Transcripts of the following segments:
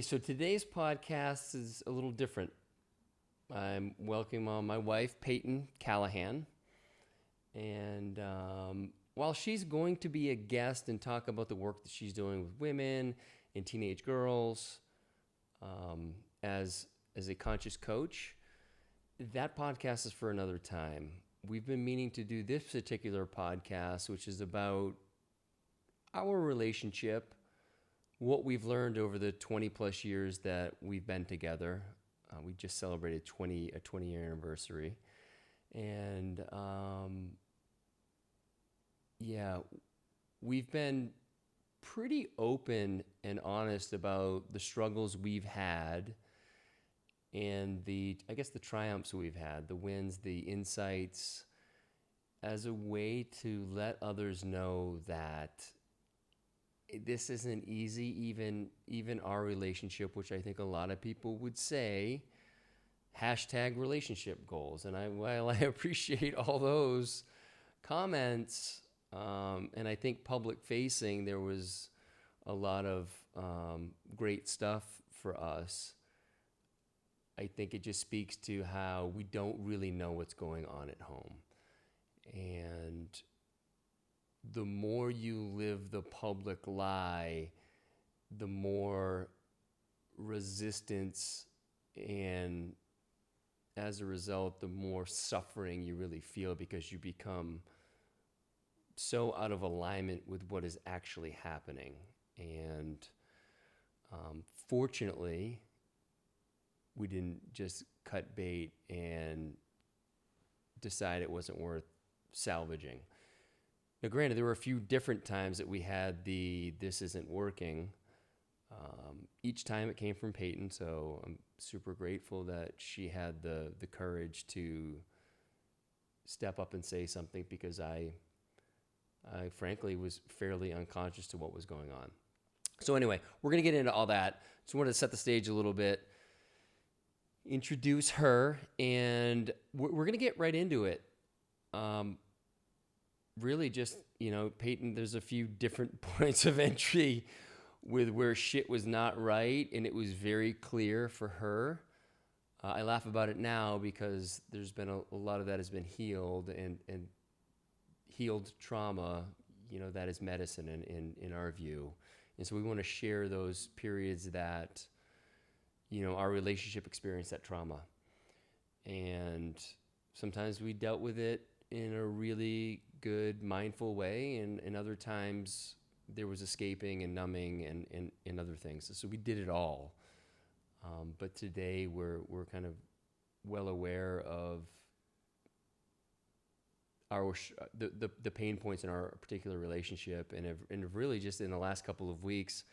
Okay, so today's podcast is a little different. I'm welcoming on my wife, Peyton Callahan. And while she's going to be a guest and talk about the work that she's doing with women and teenage girls as a conscious coach, that podcast is for another time. We've been meaning to do this particular podcast, which is about our relationship, what we've learned over the 20 plus years that we've been together. We just celebrated a 20-year anniversary. And we've been pretty open and honest about the struggles we've had and the triumphs we've had, the wins, the insights, as a way to let others know that this isn't easy, even our relationship, which I think a lot of people would say, #relationship goals. And while I appreciate all those comments, and I think public facing, there was a lot of great stuff for us. I think it just speaks to how we don't really know what's going on at home. And the more you live the public lie, the more resistance, and as a result, the more suffering you really feel, because you become so out of alignment with what is actually happening. And fortunately, we didn't just cut bait and decide it wasn't worth salvaging. Now, granted, there were a few different times that we had this isn't working. Each time it came from Peyton, so I'm super grateful that she had the courage to step up and say something, because I frankly was fairly unconscious to what was going on. So anyway, we're going to get into all that. Just wanted to set the stage a little bit, introduce her, and we're going to get right into it. Really just, Peyton, there's a few different points of entry with where shit was not right, and it was very clear for her. I laugh about it now because there's been a lot of that has been healed, and healed trauma, that is medicine in our view. And so we want to share those periods that, our relationship experienced that trauma. And sometimes we dealt with it in a really good, mindful way, and other times there was escaping and numbing and other things. So we did it all. But today we're kind of well aware of the pain points in our particular relationship, and have really just in the last couple of weeks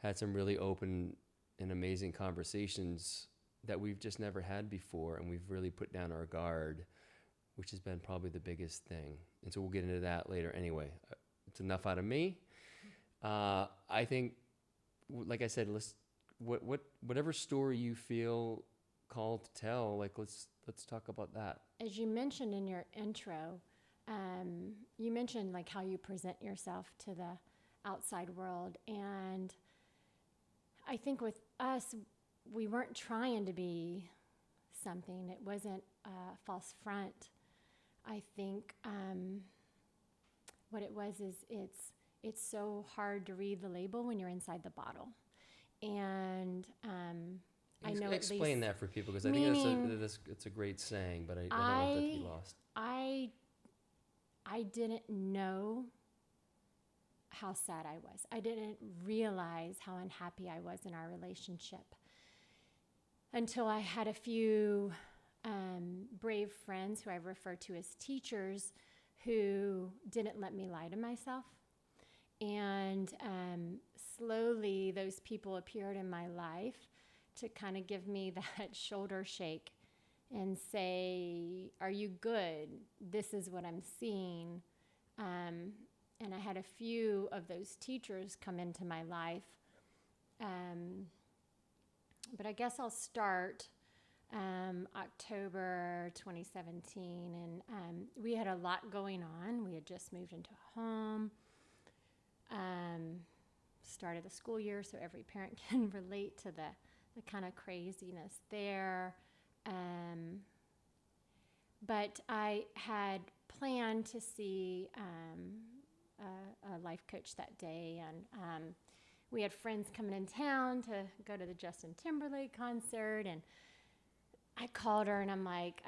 had some really open and amazing conversations that we've just never had before, and we've really put down our guard, which has been probably the biggest thing. And so we'll get into that later. Anyway, it's enough out of me. I think, like I said, whatever story you feel called to tell, let's talk about that. As you mentioned in your intro, you mentioned how you present yourself to the outside world. And I think with us, we weren't trying to be something. It wasn't a false front. I think what it was is it's so hard to read the label when you're inside the bottle. And I know explain that for people, because I think it's a great saying, but I don't want that to be lost. I didn't know how sad I was. I didn't realize how unhappy I was in our relationship until I had a few brave friends who I refer to as teachers who didn't let me lie to myself. And slowly those people appeared in my life to kind of give me that shoulder shake and say, are you good? This is what I'm seeing. And I had a few of those teachers come into my life. But I guess I'll start October 2017. And we had a lot going on. We had just moved into a home. start of the school year, so every parent can relate to the kind of craziness there. But I had planned to see a life coach that day, and we had friends coming in town to go to the Justin Timberlake concert, and I called her, and I'm like,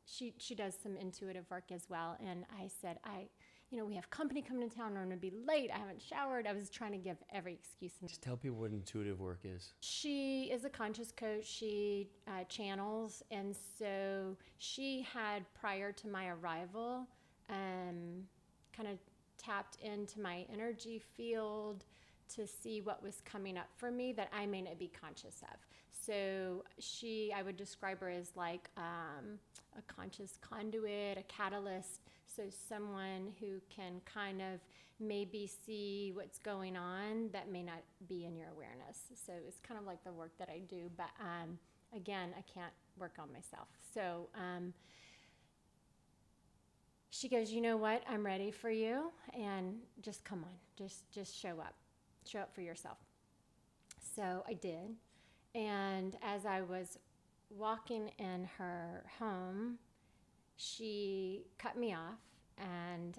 she does some intuitive work as well, and I said, we have company coming to town, I'm going to be late, I haven't showered. I was trying to give every excuse. Just tell people what intuitive work is. She is a conscious coach. She channels, and so she had, prior to my arrival, kind of tapped into my energy field to see what was coming up for me that I may not be conscious of. So I would describe her as like a conscious conduit, a catalyst. So someone who can kind of maybe see what's going on that may not be in your awareness. So it's kind of like the work that I do. But again, I can't work on myself. So she goes, you know what? I'm ready for you. And just come on. Just show up. Show up for yourself. So I did. And as I was walking in her home, she cut me off and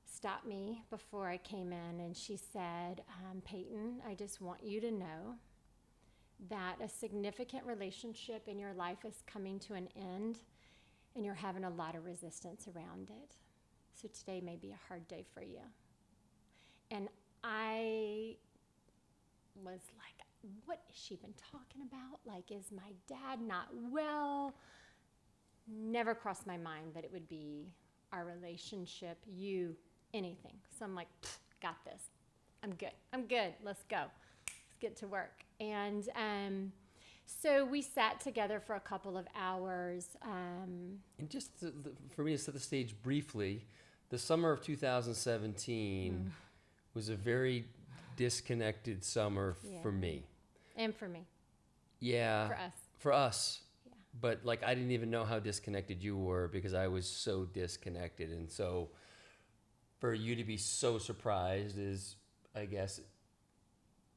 stopped me before I came in. And she said, Peyton, I just want you to know that a significant relationship in your life is coming to an end, and you're having a lot of resistance around it. So today may be a hard day for you. And I was like, what is she even talking about? Like, is my dad not well? Never crossed my mind that it would be our relationship, anything. So I'm like, got this. I'm good. Let's go. Let's get to work. And so we sat together for a couple of hours. And just for me to set the stage briefly, the summer of 2017 was a very disconnected summer for me. And for me. Yeah. For us. Yeah. But like, I didn't even know how disconnected you were because I was so disconnected. And so for you to be so surprised is, I guess,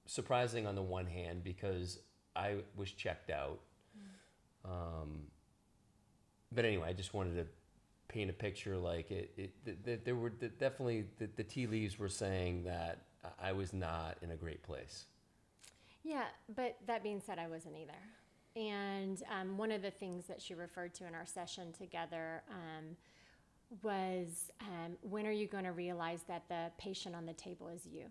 surprising on the one hand because I was checked out. But anyway, I just wanted to paint a picture like there were definitely the tea leaves were saying that I was not in a great place. Yeah, but that being said, I wasn't either. And one of the things that she referred to in our session together was, when are you going to realize that the patient on the table is you?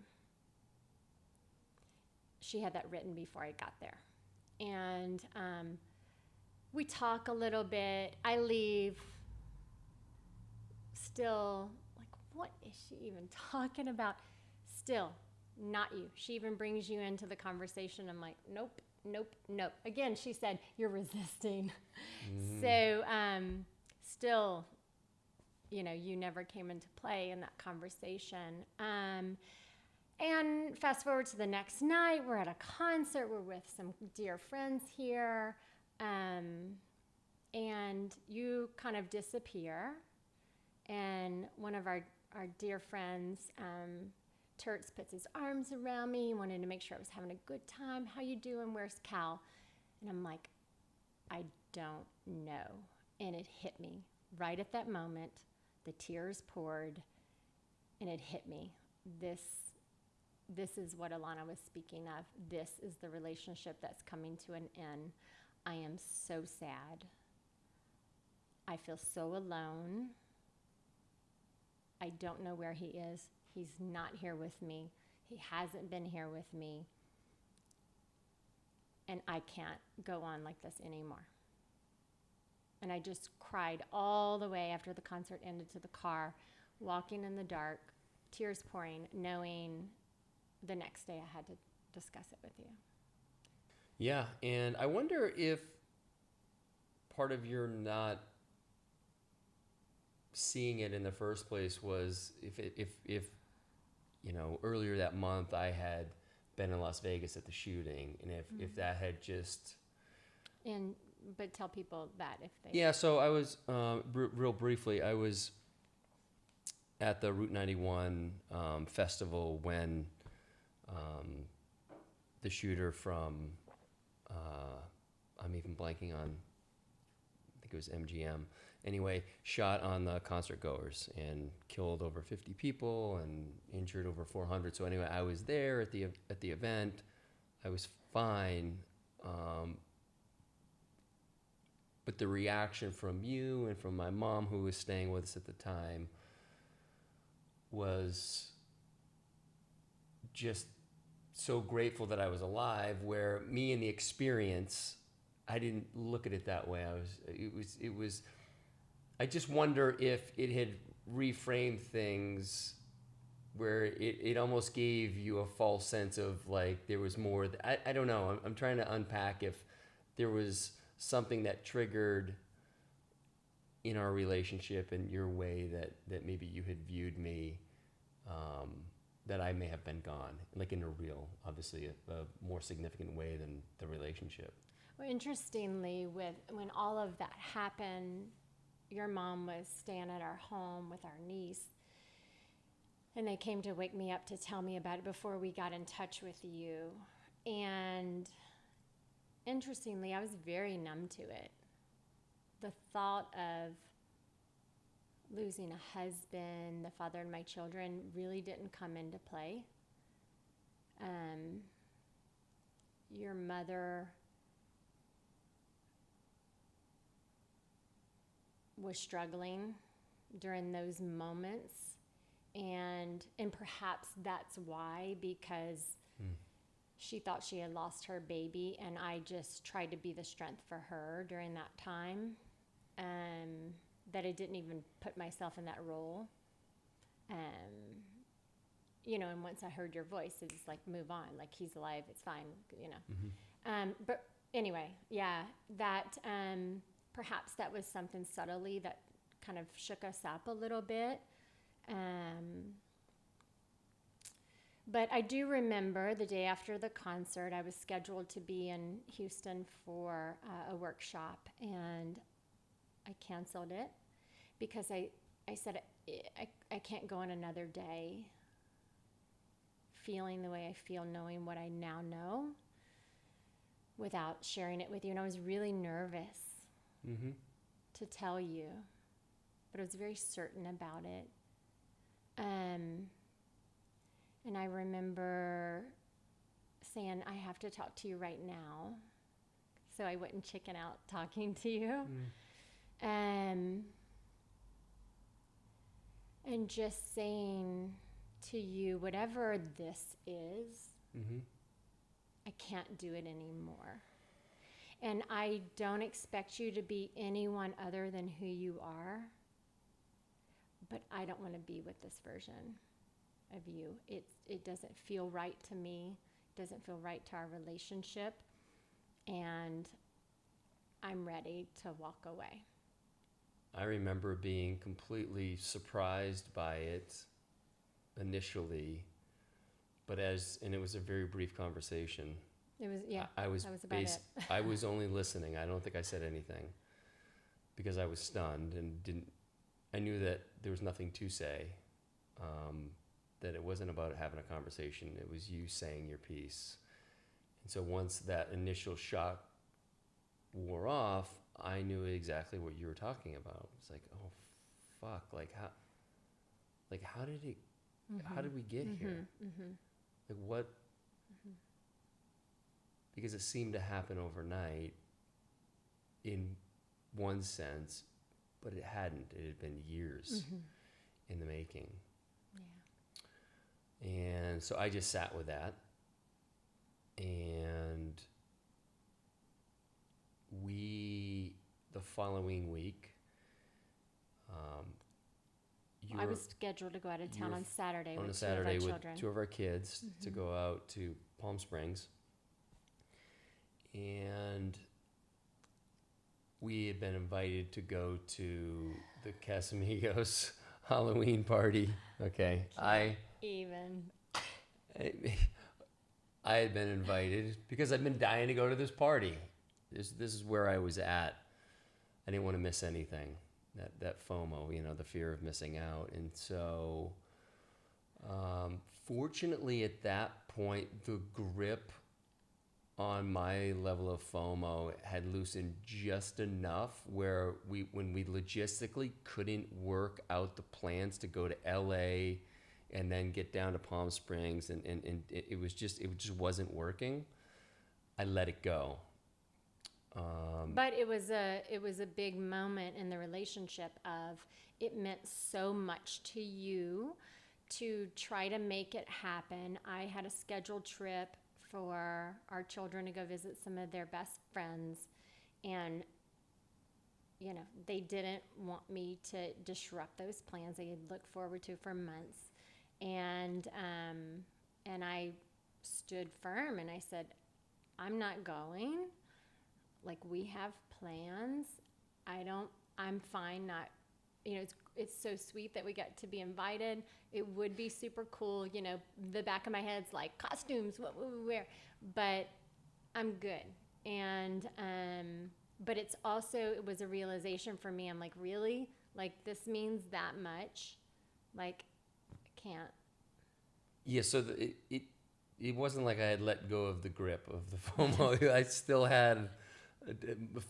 She had that written before I got there. And we talk a little bit. I leave still like, what is she even talking about? Still, not you. She even brings you into the conversation. I'm like, nope. Again, she said, you're resisting. So still, you never came into play in that conversation. And fast forward to the next night, we're at a concert. We're with some dear friends here. And you kind of disappear. And one of our dear friends, Turks, puts his arms around me. He wanted to make sure I was having a good time. How you doing? Where's Cal? And I'm like, I don't know. And it hit me right at that moment. The tears poured, and it hit me. This is what Alana was speaking of. This is the relationship that's coming to an end. I am so sad. I feel so alone. I don't know where he is. He's not here with me. He hasn't been here with me. And I can't go on like this anymore. And I just cried all the way after the concert ended to the car, walking in the dark, tears pouring, knowing the next day I had to discuss it with you. Yeah, and I wonder if part of your not seeing it in the first place was if earlier that month I had been in Las Vegas at the shooting, and if that had just but tell people that if they so I was real briefly, I was at the Route 91 festival when the shooter from, I'm even blanking on, I think it was MGM. Anyway, shot on the concert goers and killed over 50 people and injured over 400. So anyway, I was there at the event. I was fine. But the reaction from you and from my mom, who was staying with us at the time, was just so grateful that I was alive, where me and the experience, I didn't look at it that way. It was, I just wonder if it had reframed things where it almost gave you a false sense of like there was more. I don't know. I'm trying to unpack if there was something that triggered in our relationship and your way that maybe you had viewed me, that I may have been gone, like in a real, obviously a more significant way than the relationship. Well, interestingly, when all of that happened, your mom was staying at our home with our niece, and they came to wake me up to tell me about it before we got in touch with you. And interestingly, I was very numb to it. The thought of losing a husband, the father of my children, really didn't come into play. Your mother was struggling during those moments, and perhaps that's why, because she thought she had lost her baby, and I just tried to be the strength for her during that time, that I didn't even put myself in that role. And once I heard your voice, it's like, move on, like he's alive, it's fine, But anyway, yeah, that perhaps that was something subtly that kind of shook us up a little bit. But I do remember the day after the concert, I was scheduled to be in Houston for a workshop, and I canceled it because I said I can't go on another day feeling the way I feel, knowing what I now know, without sharing it with you. And I was really nervous to tell you, but I was very certain about it. And I remember saying, I have to talk to you right now, so I wouldn't chicken out talking to you. And just saying to you, whatever this is, I can't do it anymore. And I don't expect you to be anyone other than who you are, but I don't want to be with this version of you. It doesn't feel right to me. It doesn't feel right to our relationship. And I'm ready to walk away. I remember being completely surprised by it initially, and it was a very brief conversation. It was, yeah. I was about it. I was only listening. I don't think I said anything because I was stunned and I knew that there was nothing to say. That it wasn't about having a conversation. It was you saying your piece. And so once that initial shock wore off, I knew exactly what you were talking about. It's like, oh, fuck! How did we get here? Like what? Because it seemed to happen overnight, in one sense, but it hadn't. It had been years in the making. Yeah. And so I just sat with that, and the following week, I was scheduled to go out of town on Saturday on with a Saturday two of our with children. two of our kids to go out to Palm Springs. And we had been invited to go to the Casamigos Halloween party. Okay. I had been invited because I'd been dying to go to this party. This is where I was at. I didn't want to miss anything. that FOMO, the fear of missing out. And so, fortunately, at that point, the grip on my level of FOMO had loosened just enough where when we logistically couldn't work out the plans to go to LA and then get down to Palm Springs, and it just wasn't working, I let it go. But it was a big moment in the relationship of it meant so much to you to try to make it happen. I had a scheduled trip for our children to go visit some of their best friends, and they didn't want me to disrupt those plans they had looked forward to for months. And I stood firm and I said, I'm not going. Like, we have plans. I'm fine not, it's so sweet that we got to be invited. It would be super cool. The back of my head's like, costumes, what would we wear? But I'm good. And, but it was a realization for me. I'm like, really? Like, this means that much? Like, I can't. Yeah, so it wasn't like I had let go of the grip of the FOMO. I still had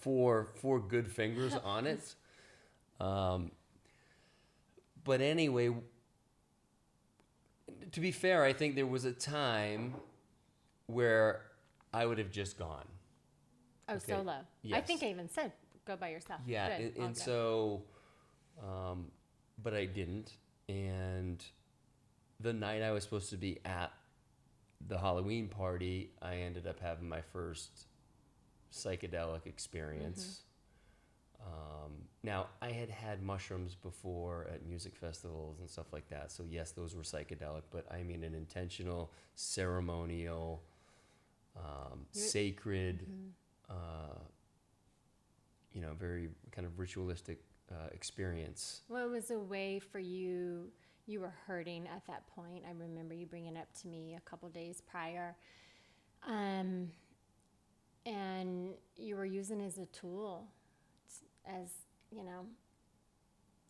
four good fingers on it. But anyway, to be fair, I think there was a time where I would have just gone. Oh, okay. Solo. Yes. I think I even said, go by yourself. Yeah, and so, but I didn't. And the night I was supposed to be at the Halloween party, I ended up having my first psychedelic experience. Now, I had mushrooms before at music festivals and stuff like that. So yes, those were psychedelic, but I mean an intentional, ceremonial, sacred, very kind of ritualistic experience. Well, it was a way for you. You were hurting at that point. I remember you bringing it up to me a couple days prior. And you were using it as a tool, as,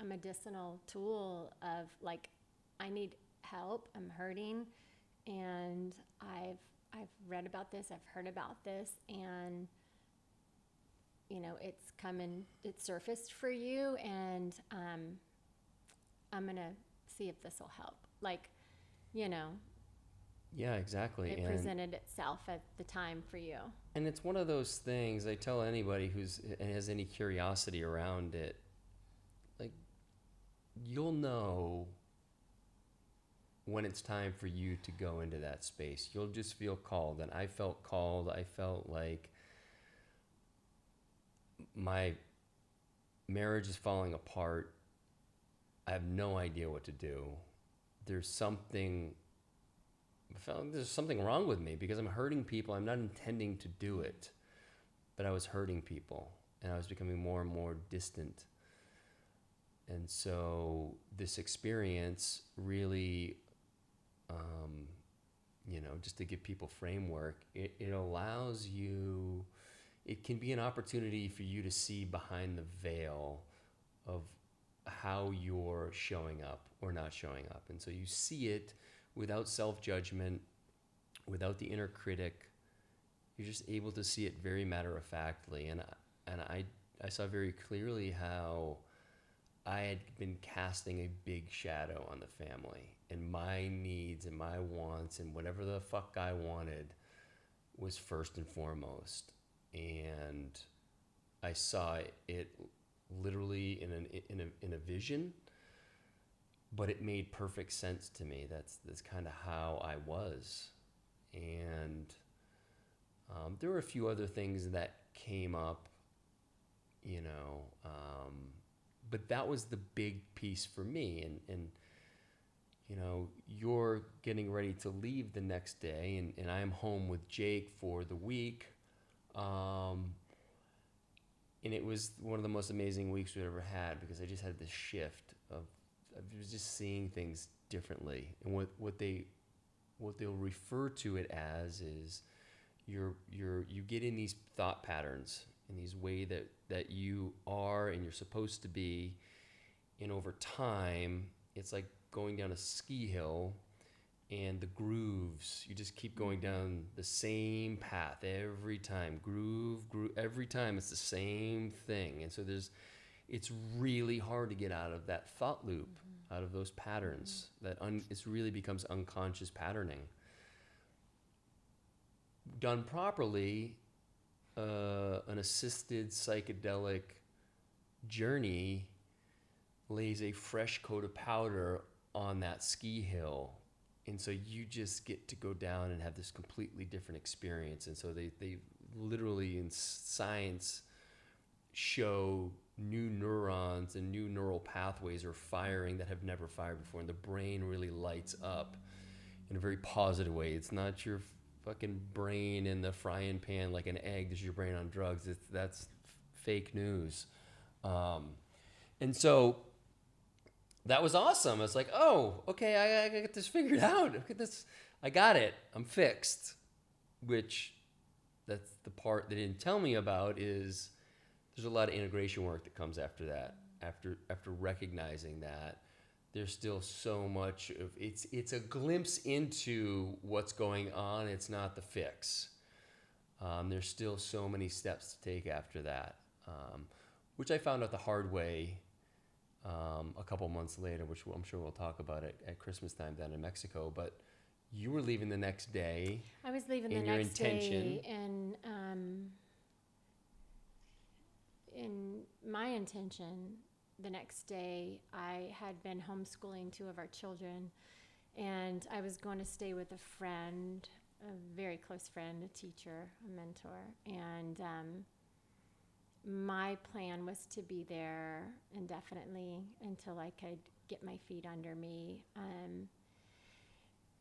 a medicinal tool of like, I need help, I'm hurting, and I've read about this, I've heard about this, and, it surfaced for you, and I'm going to see if this will help. Like, Yeah, exactly. It presented itself at the time for you. And it's one of those things I tell anybody who has any curiosity around it, like, you'll know when it's time for you to go into that space. You'll just feel called. And I felt called. I felt like my marriage is falling apart. I have no idea what to do. I felt like there's something wrong with me because I'm hurting people. I'm not intending to do it, but I was hurting people, and I was becoming more and more distant. And so this experience really, just to give people framework, it allows you, it can be an opportunity for you to see behind the veil of how you're showing up or not showing up. And so you see it without self-judgment, without the inner critic. You're just able to see it very matter-of-factly. And I saw very clearly how I had been casting a big shadow on the family, and my needs and my wants and whatever the fuck I wanted was first and foremost. And I saw it literally in a vision, but it made perfect sense to me. That's kind of how I was. And there were a few other things that came up, but that was the big piece for me. And you're getting ready to leave the next day, and I'm home with Jake for the week. And it was one of the most amazing weeks we've ever had, because I just had this shift of I was just seeing things differently. And what they'll refer to it as is you get in these thought patterns, in these way that you are and you're supposed to be. And over time, it's like going down a ski hill, and the grooves, you just keep going down the same path every time. Groove, every time it's the same thing. And so it's really hard to get out of that thought loop, out of those patterns. It really becomes unconscious patterning. Done properly, an assisted psychedelic journey lays a fresh coat of powder on that ski hill. And so you just get to go down and have this completely different experience. And so they literally in science show new neurons and new neural pathways are firing that have never fired before. And the brain really lights up in a very positive way. It's not your fucking brain in the frying pan like an egg. This is your brain on drugs. That's fake news. And so that was awesome. It's like, oh, okay, I got this figured out. Look at this. I got it. I'm fixed. Which, that's the part they didn't tell me about, is there's a lot of integration work that comes after that. After recognizing that, there's still so much of it's a glimpse into what's going on. It's not the fix. There's still so many steps to take after that, which I found out the hard way a couple months later, which I'm sure we'll talk about it at Christmas time down in Mexico. But you were leaving the next day. I was leaving the next day, and in my intention, the next day, I had been homeschooling 2 of our children, and I was going to stay with a friend, a very close friend, a teacher, a mentor, and my plan was to be there indefinitely until I could get my feet under me,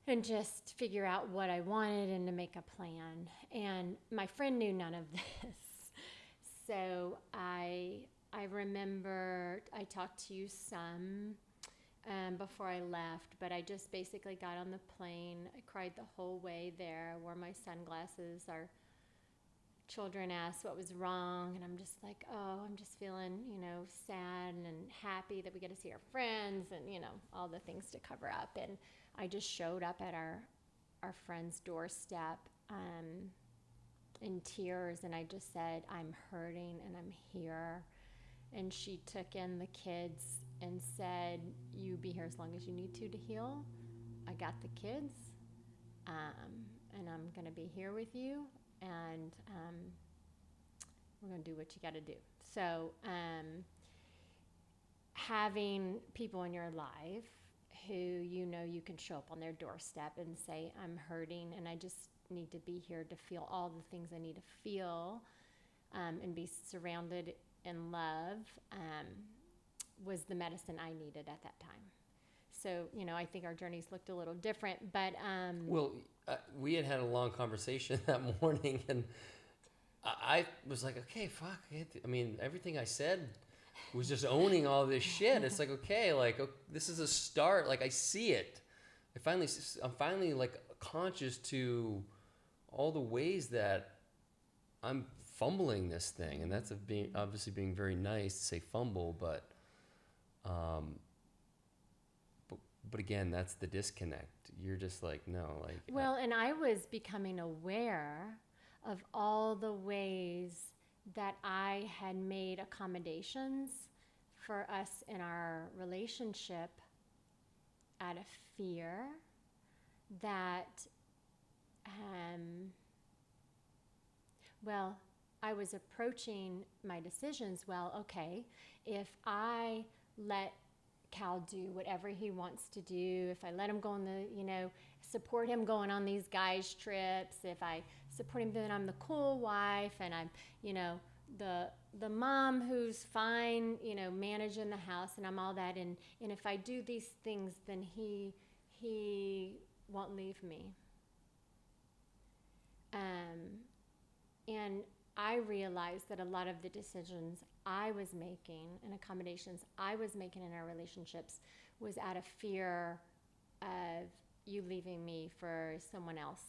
and just figure out what I wanted and to make a plan. And my friend knew none of this. So I remember I talked to you some before I left, but I just basically got on the plane. I cried the whole way there, wore my sunglasses. Our children asked what was wrong, and I'm just like, oh, I'm just feeling, sad and happy that we get to see our friends and, all the things to cover up. And I just showed up at our friend's doorstep in tears, and I just said, I'm hurting and I'm here. And she took in the kids and said, you be here as long as you need to heal. I got the kids, and I'm going to be here with you, and we're going to do what you got to do. So having people in your life who you can show up on their doorstep and say, I'm hurting and I just need to be here to feel all the things I need to feel, and be surrounded in love, was the medicine I needed at that time. So, I think our journeys looked a little different, but... Well, we had a long conversation that morning, and I was like, okay, fuck. I mean, everything I said was just owning all this shit. It's like, okay, this is a start. Like, I see it. I'm finally, conscious to all the ways that I'm fumbling this thing. And that's obviously being very nice to say fumble, but again, that's the disconnect. You're just like, no, Well, and I was becoming aware of all the ways that I had made accommodations for us in our relationship out of fear that, I was approaching my decisions, okay, if I let Cal do whatever he wants to do, if I let him go on support him going on these guys' trips, if I support him, then I'm the cool wife, and I'm, the mom who's fine, managing the house, and I'm all that, and if I do these things, then he won't leave me. And I realized that a lot of the decisions I was making and accommodations I was making in our relationships was out of fear of you leaving me for someone else.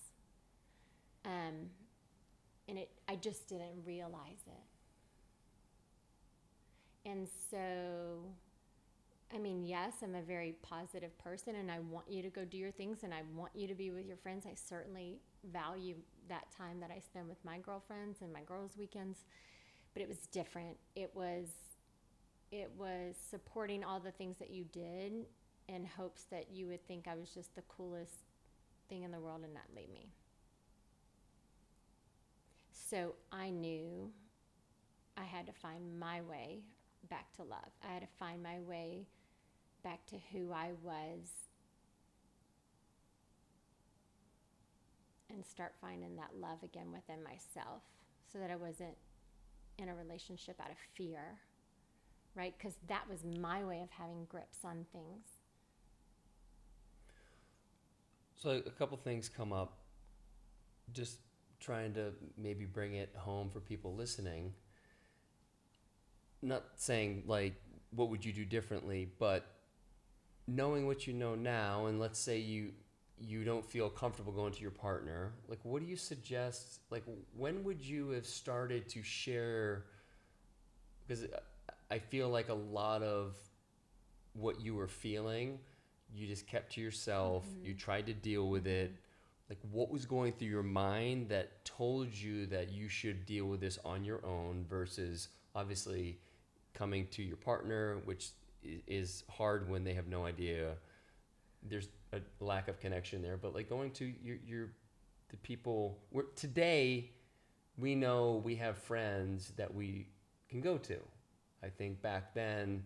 And I just didn't realize it. And so, I mean, yes, I'm a very positive person and I want you to go do your things and I want you to be with your friends. I certainly value that time that I spend with my girlfriends and my girls' weekends, but it was different. It was supporting all the things that you did in hopes that you would think I was just the coolest thing in the world and not leave me. So I knew I had to find my way back to love. I had to find my way back to who I was and start finding that love again within myself so that I wasn't in a relationship out of fear, right? Because that was my way of having grips on things. So a couple things come up, just trying to maybe bring it home for people listening. Not saying like, what would you do differently, but knowing what you know now, and let's say you don't feel comfortable going to your partner, like what do you suggest, like when would you have started to share, because I feel like a lot of what you were feeling, you just kept to yourself, you tried to deal with it, like what was going through your mind that told you that you should deal with this on your own versus obviously coming to your partner, which is hard when they have no idea, there's a lack of connection there, but like going to the people where today we know we have friends that we can go to. I think back then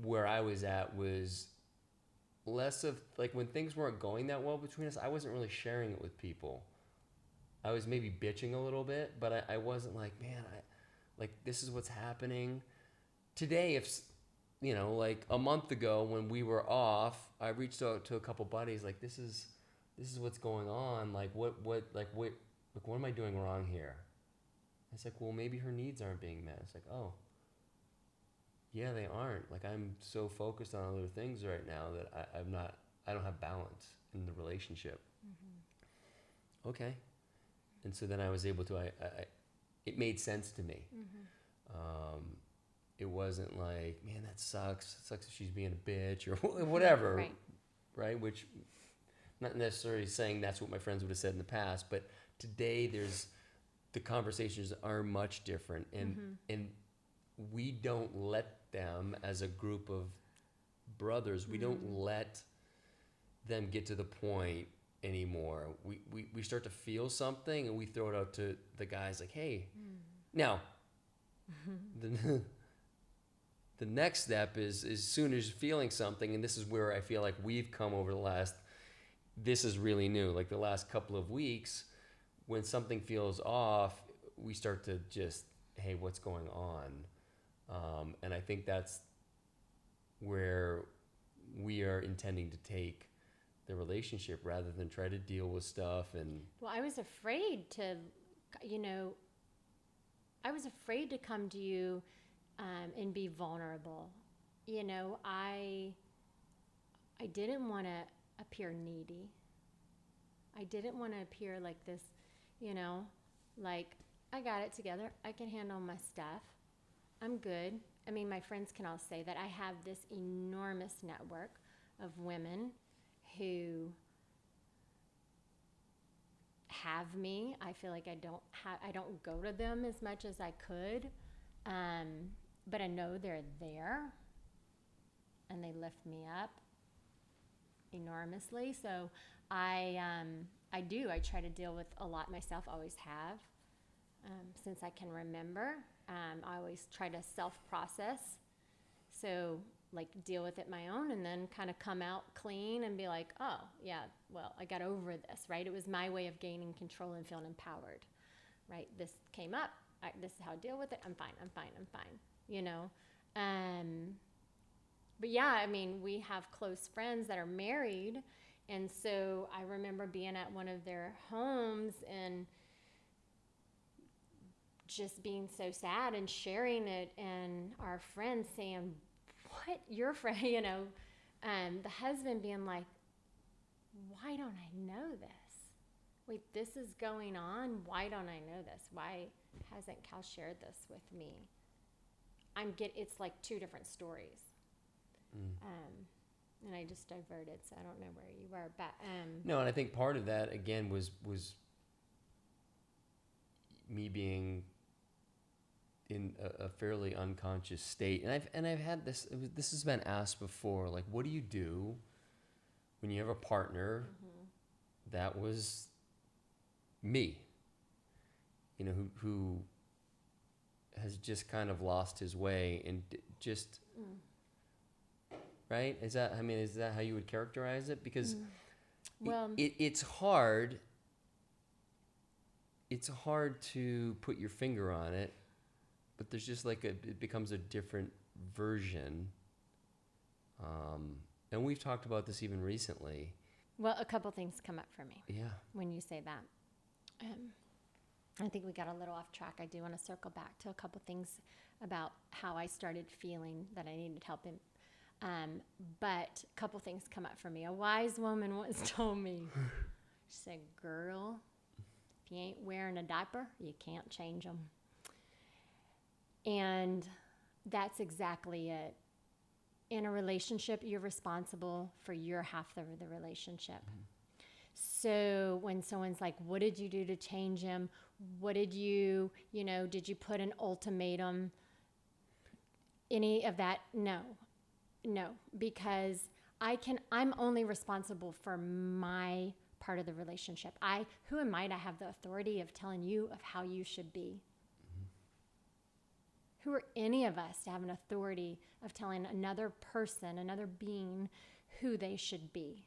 where I was at was less of like when things weren't going that well between us, I wasn't really sharing it with people. I was maybe bitching a little bit, but I wasn't like, man, like this is what's happening. Today, if you know, like a month ago when we were off, I reached out to a couple buddies, like this is what's going on. Like what am I doing wrong here? It's like, well, maybe her needs aren't being met. It's like, oh, yeah, they aren't. Like I'm so focused on other things right now that I don't have balance in the relationship. Okay. And so then I was able to, it made sense to me. It wasn't like, man, that sucks. It sucks if she's being a bitch or whatever. Right? Which, not necessarily saying that's what my friends would have said in the past, but today the conversations are much different. And we don't let them, as a group of brothers, we don't let them get to the point anymore. We start to feel something and we throw it out to the guys like, hey, now, the next step is as soon as you're feeling something, and this is where I feel like we've come over this is really new, like the last couple of weeks, when something feels off, we start to just, hey, what's going on? And I think that's where we are intending to take the relationship rather than try to deal with stuff. And well, I was afraid to, come to you and be vulnerable. I didn't want to appear needy. I didn't want to appear like this, like I got it together. I can handle my stuff. I'm good. I mean, my friends can all say that I have this enormous network of women who have me. I feel like I don't go to them as much as I could, but I know they're there, and they lift me up enormously. So I try to deal with a lot myself. Always have, since I can remember. I always try to self-process, so like deal with it my own, and then kind of come out clean and be like, oh yeah, well, I got over this, right? It was my way of gaining control and feeling empowered, right? This came up, this is how I deal with it. I'm fine. But yeah, I mean, we have close friends that are married, and so I remember being at one of their homes and just being so sad and sharing it, and our friends saying, what, your friend, the husband being like, why don't I know this? Wait, this is going on? Why don't I know this? Why hasn't Cal shared this with me? it's like two different stories. And I just diverted, so I don't know where you were, but no, and I think part of that again was me being in a fairly unconscious state, and I've had this. This has been asked before, like, what do you do when you have a partner that was me, you know, who has just kind of lost his way and just. Right? Is that how you would characterize it? Because it's hard. It's hard to put your finger on it, but there's just like it becomes a different version. And we've talked about this even recently. Well, a couple things come up for me. Yeah. When you say that. I think we got a little off track. I do want to circle back to a couple things about how I started feeling that I needed help in. But a couple things come up for me. A wise woman once told me, she said, girl, if you ain't wearing a diaper, you can't change them. And that's exactly it. In a relationship, you're responsible for your half of the relationship. So when someone's like, what did you do to change him? What did you put an ultimatum? Any of that? No, because I'm only responsible for my part of the relationship. Who am I to have the authority of telling you of how you should be? Who are any of us to have an authority of telling another person, another being, who they should be?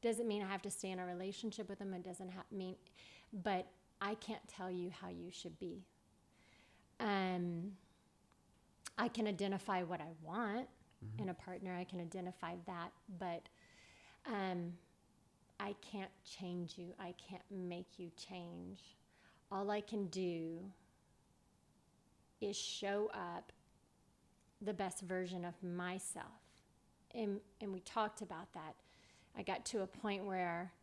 Doesn't mean I have to stay in a relationship with them. It doesn't mean, but I can't tell you how you should be. I can identify what I want in a partner. I can identify that, but I can't change you. I can't make you change. All I can do is show up the best version of myself. And we talked about that. I got to a point where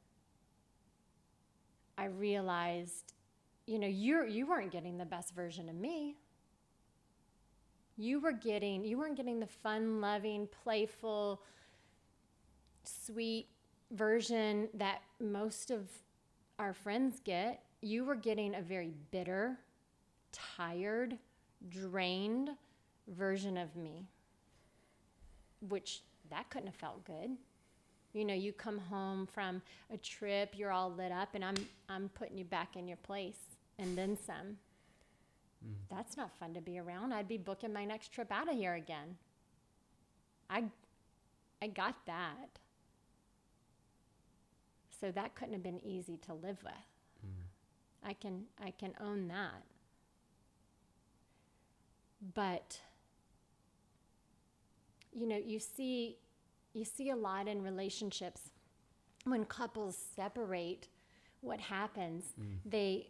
I realized, you weren't getting the best version of me. You weren't getting the fun, loving, playful, sweet version that most of our friends get. You were getting a very bitter, tired, drained version of me, which that couldn't have felt good. You come home from a trip, you're all lit up, and I'm putting you back in your place, and then some. That's not fun to be around. I'd be booking my next trip out of here again. I got that. So that couldn't have been easy to live with. I can own that. But you see a lot in relationships when couples separate. What happens?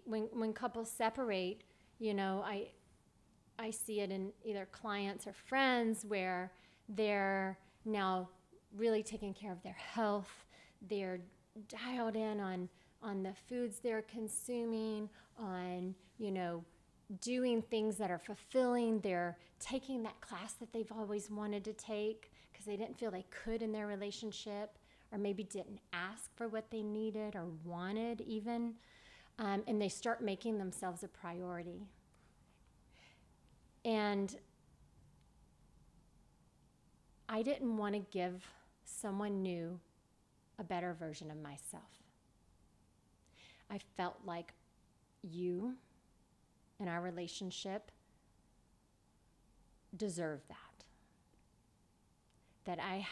When couples separate, I see it in either clients or friends where they're now really taking care of their health. They're dialed in on the foods they're consuming, on, doing things that are fulfilling. They're taking that class that they've always wanted to take because they didn't feel they could in their relationship, or maybe didn't ask for what they needed or wanted even. And they start making themselves a priority. And I didn't want to give someone new a better version of myself. I felt like you and our relationship deserved that. That I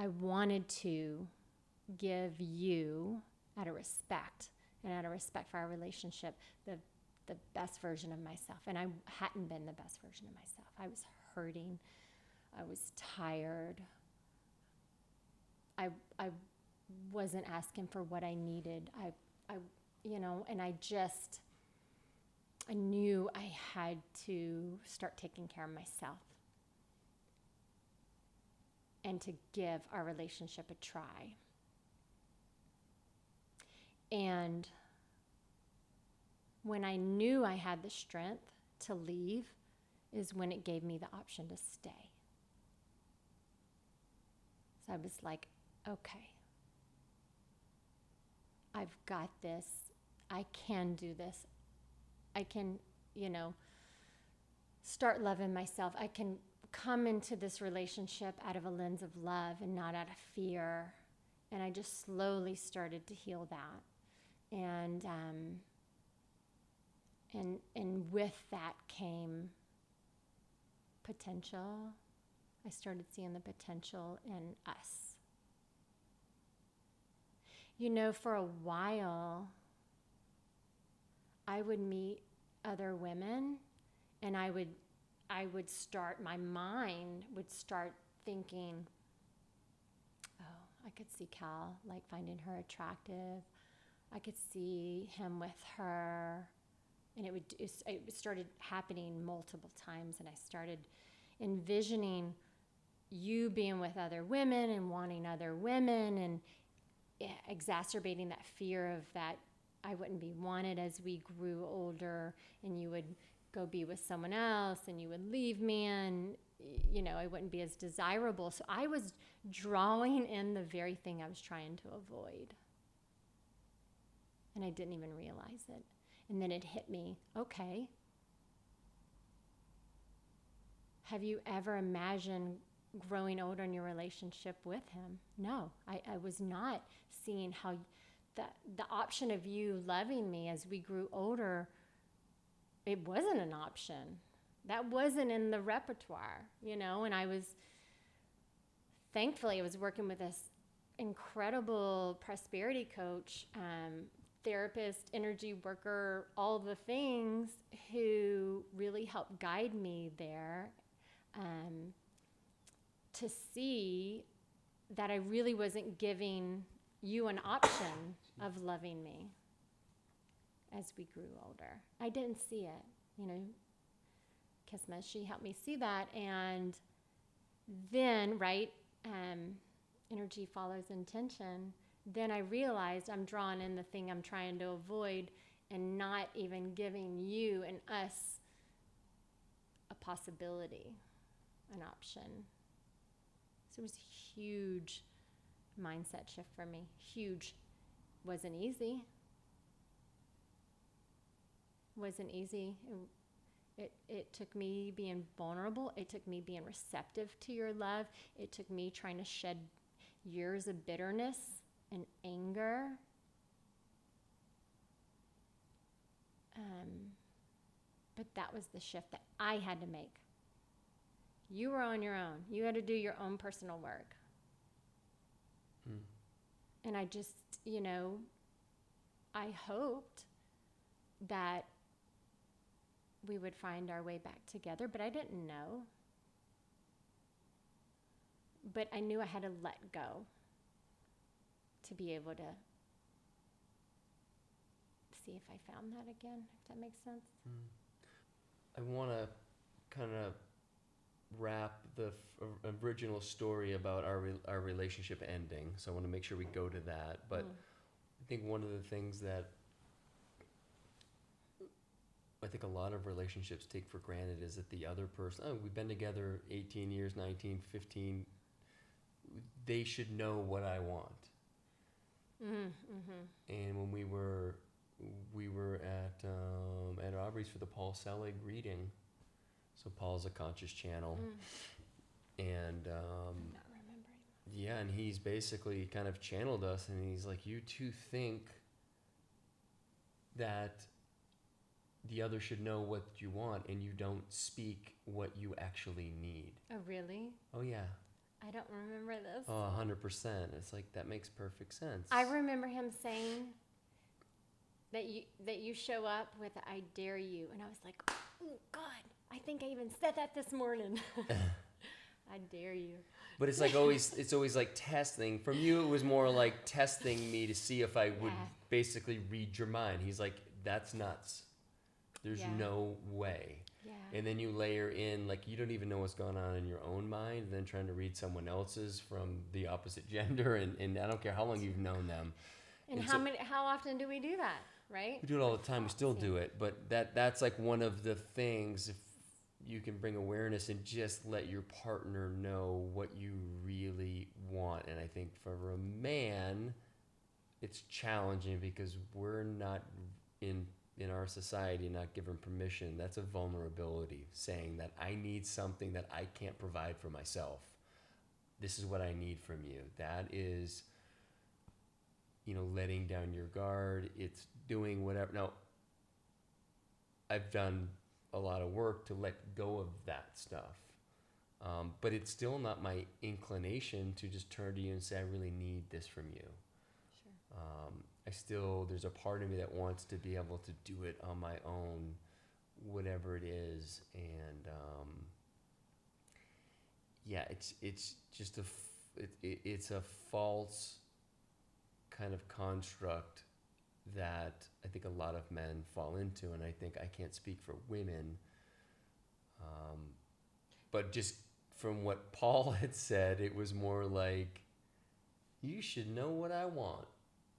wanted to give you, out of respect for our relationship, the best version of myself. And I hadn't been the best version of myself. I was hurting. I was tired. I wasn't asking for what I needed. And I knew I had to start taking care of myself and to give our relationship a try. And when I knew I had the strength to leave is when it gave me the option to stay. So I was like, okay, I've got this. I can do this. I can, start loving myself. I can come into this relationship out of a lens of love and not out of fear. And I just slowly started to heal that. And with that came potential. I started seeing the potential in us. For a while, I would meet other women, and my mind would start thinking, oh, I could see Cal, finding her attractive. I could see him with her. And it started happening multiple times, and I started envisioning you being with other women and wanting other women, and exacerbating that fear of that I wouldn't be wanted as we grew older, and you would go be with someone else and you would leave me, and I wouldn't be as desirable. So I was drawing in the very thing I was trying to avoid, and I didn't even realize it. And then it hit me, okay, have you ever imagined growing older in your relationship with him? No, I was not seeing how the option of you loving me as we grew older, it wasn't an option. That wasn't in the repertoire, and thankfully I was working with this incredible prosperity coach, therapist, energy worker, all the things, who really helped guide me there, to see that I really wasn't giving you an option of loving me as we grew older. I didn't see it, Kismet, she helped me see that. And then, right, energy follows intention. Then I realized I'm drawing in the thing I'm trying to avoid and not even giving you and us a possibility, an option. So it was a huge mindset shift for me. Huge. Wasn't easy. Wasn't easy. It took me being vulnerable. It took me being receptive to your love. It took me trying to shed years of bitterness and anger. But that was the shift that I had to make. You were on your own. You had to do your own personal work. And I just, I hoped that we would find our way back together, but I didn't know. But I knew I had to let go to be able to see if I found that again, if that makes sense. I want to kind of wrap the original story about our relationship ending, so I want to make sure we go to that. But I think one of the things that I think a lot of relationships take for granted is that the other person, we've been together 18 years, 19, 15, they should know what I want. And when we were at Aubrey's for the Paul Selig reading. So Paul's a conscious channel, and I'm not remembering. Yeah, and he's basically kind of channeled us, and he's like, you two think that the other should know what you want, and you don't speak what you actually need. Oh, really? Oh, yeah. I don't remember this. Oh, 100%. It's like, that makes perfect sense. I remember him saying that you show up with I dare you, and I was like, oh, God, I think I even said that this morning. I dare you. But it's like it's always like testing. From you, it was more like testing me to see if I would basically read your mind. He's like, that's nuts. There's no way. Yeah. And then you layer in, like, you don't even know what's going on in your own mind, and then trying to read someone else's from the opposite gender, and I don't care how long you've known them. And how often do we do that? right? We do it all the time. We still Thoughts, do it, but that's like one of the things. If you can bring awareness and just let your partner know what you really want, and I think for a man, it's challenging because we're not in our society not given permission. That's a vulnerability, saying that I need something that I can't provide for myself. This is what I need from you. That is, letting down your guard. It's doing whatever. Now, I've done a lot of work to let go of that stuff. But it's still not my inclination to just turn to you and say, I really need this from you. Sure. There's a part of me that wants to be able to do it on my own, whatever it is. And it's just it's a false kind of construct that I think a lot of men fall into, and I think I can't speak for women, but just from what Paul had said, it was more like, you should know what I want.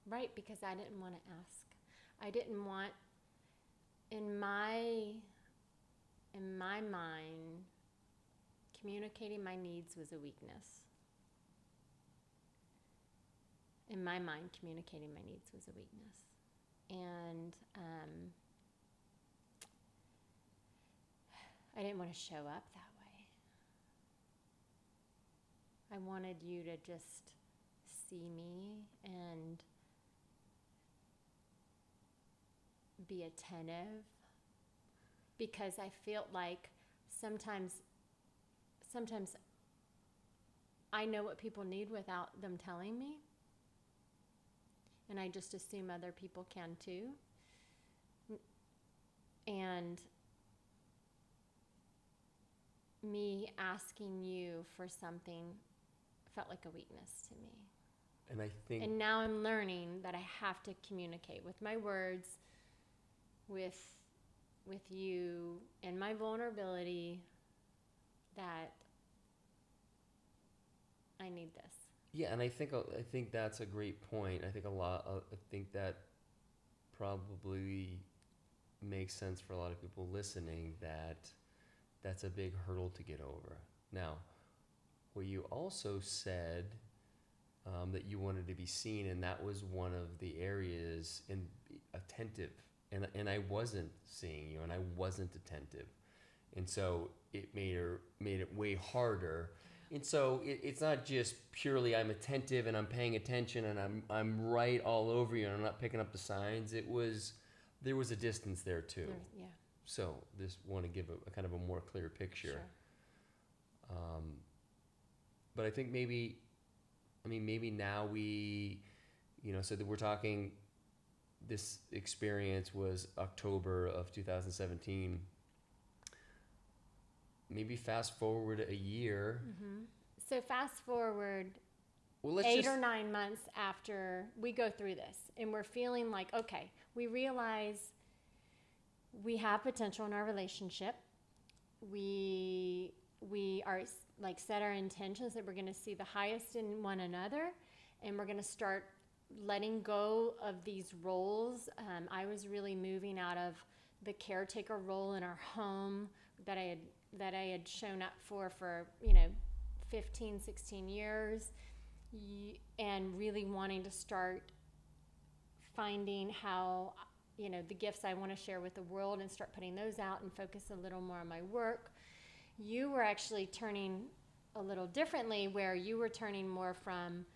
Right, because I didn't want to ask. I didn't want, in my mind, communicating my needs was a weakness. In my mind, communicating my needs was a weakness. And I didn't want to show up that way. I wanted you to just see me and be attentive, because I felt like sometimes I know what people need without them telling me. And I just assume other people can too. And me asking you for something felt like a weakness to me. And I think... And now I'm learning that I have to communicate with my words, with you, and my vulnerability, that I need this. Yeah, and I think that's a great point. I think that probably makes sense for a lot of people listening, that's a big hurdle to get over. Now, what you also said, that you wanted to be seen, and that was one of the areas in attentive, and I wasn't seeing you, and I wasn't attentive, and so it made it way harder. And so it's not just purely I'm attentive and I'm paying attention and I'm right all over you and I'm not picking up the signs. There was a distance there too. Yeah. So just want to give a kind of a more clear picture. Sure. But I think maybe now we, so that we're talking, this experience was October of 2017. Maybe fast forward a year. Mm-hmm. So fast forward, well, let's 8 or 9 months after we go through this, and we're feeling like, okay, we realize we have potential in our relationship. We are like set our intentions that we're going to see the highest in one another, and we're going to start letting go of these roles. I was really moving out of the caretaker role in our home that I had shown up for 15, 16 years, and really wanting to start finding how, the gifts I want to share with the world, and start putting those out and focus a little more on my work. You were actually turning a little differently, where you were turning more from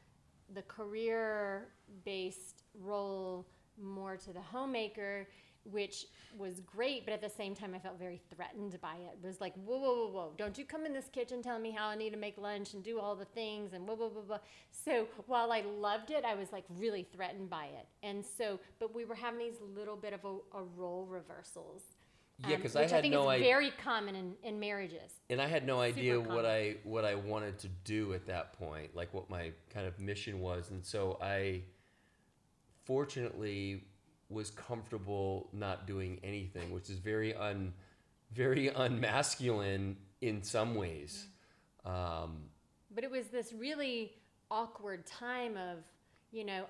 the career-based role more to the homemaker, which was great, but at the same time I felt very threatened by it. It was like, whoa, don't you come in this kitchen telling me how I need to make lunch and do all the things and blah. So while I loved it, I was like really threatened by it. And so, but we were having these little bit of a role reversals. Yeah, because I had no idea. Very common in marriages. And I had no idea Super what I wanted to do at that point, like what my kind of mission was. And so I fortunately was comfortable not doing anything, which is very unmasculine in some ways. But it was this really awkward time of,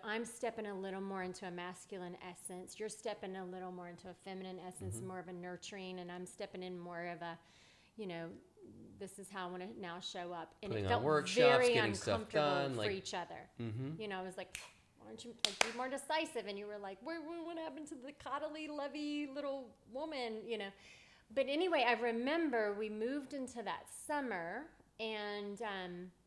I'm stepping a little more into a masculine essence. You're stepping a little more into a feminine essence, more of a nurturing, and I'm stepping in more of a, this is how I want to now show up. And Putting it on felt workshops, very getting stuff uncomfortable done, for like- each other. I was like, why don't you be more decisive? And you were like, what happened to the coddly, lovey little woman, But anyway, I remember we moved into that summer, and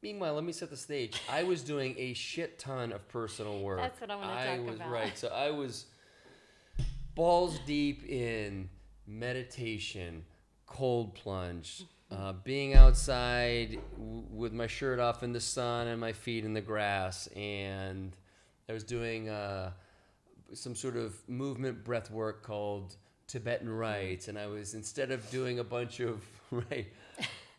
Meanwhile, let me set the stage. I was doing a shit ton of personal work. That's what I want to talk about. Right. So I was balls deep in meditation, cold plunge, being outside with my shirt off in the sun and my feet in the grass. And I was doing some sort of movement breath work called Tibetan Rites. And I was, instead of doing a bunch of,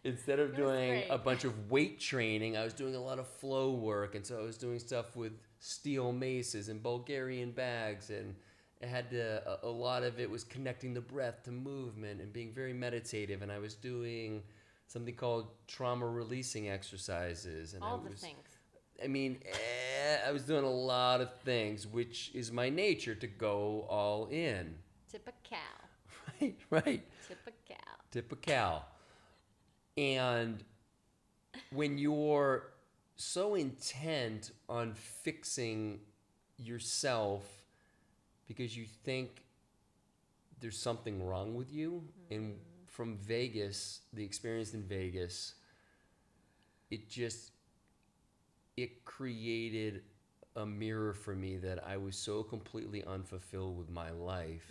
Instead of doing a bunch of weight training, I was doing a lot of flow work. And so I was doing stuff with steel maces and Bulgarian bags. And it had to, a lot of it was connecting the breath to movement and being very meditative. And I was doing something called trauma releasing exercises. And all the things. I was doing a lot of things, which is my nature, to go all in. Typical. Right. Typical. Typical. And when you're so intent on fixing yourself because you think there's something wrong with you, and from Vegas, the experience in Vegas, it created a mirror for me that I was so completely unfulfilled with my life.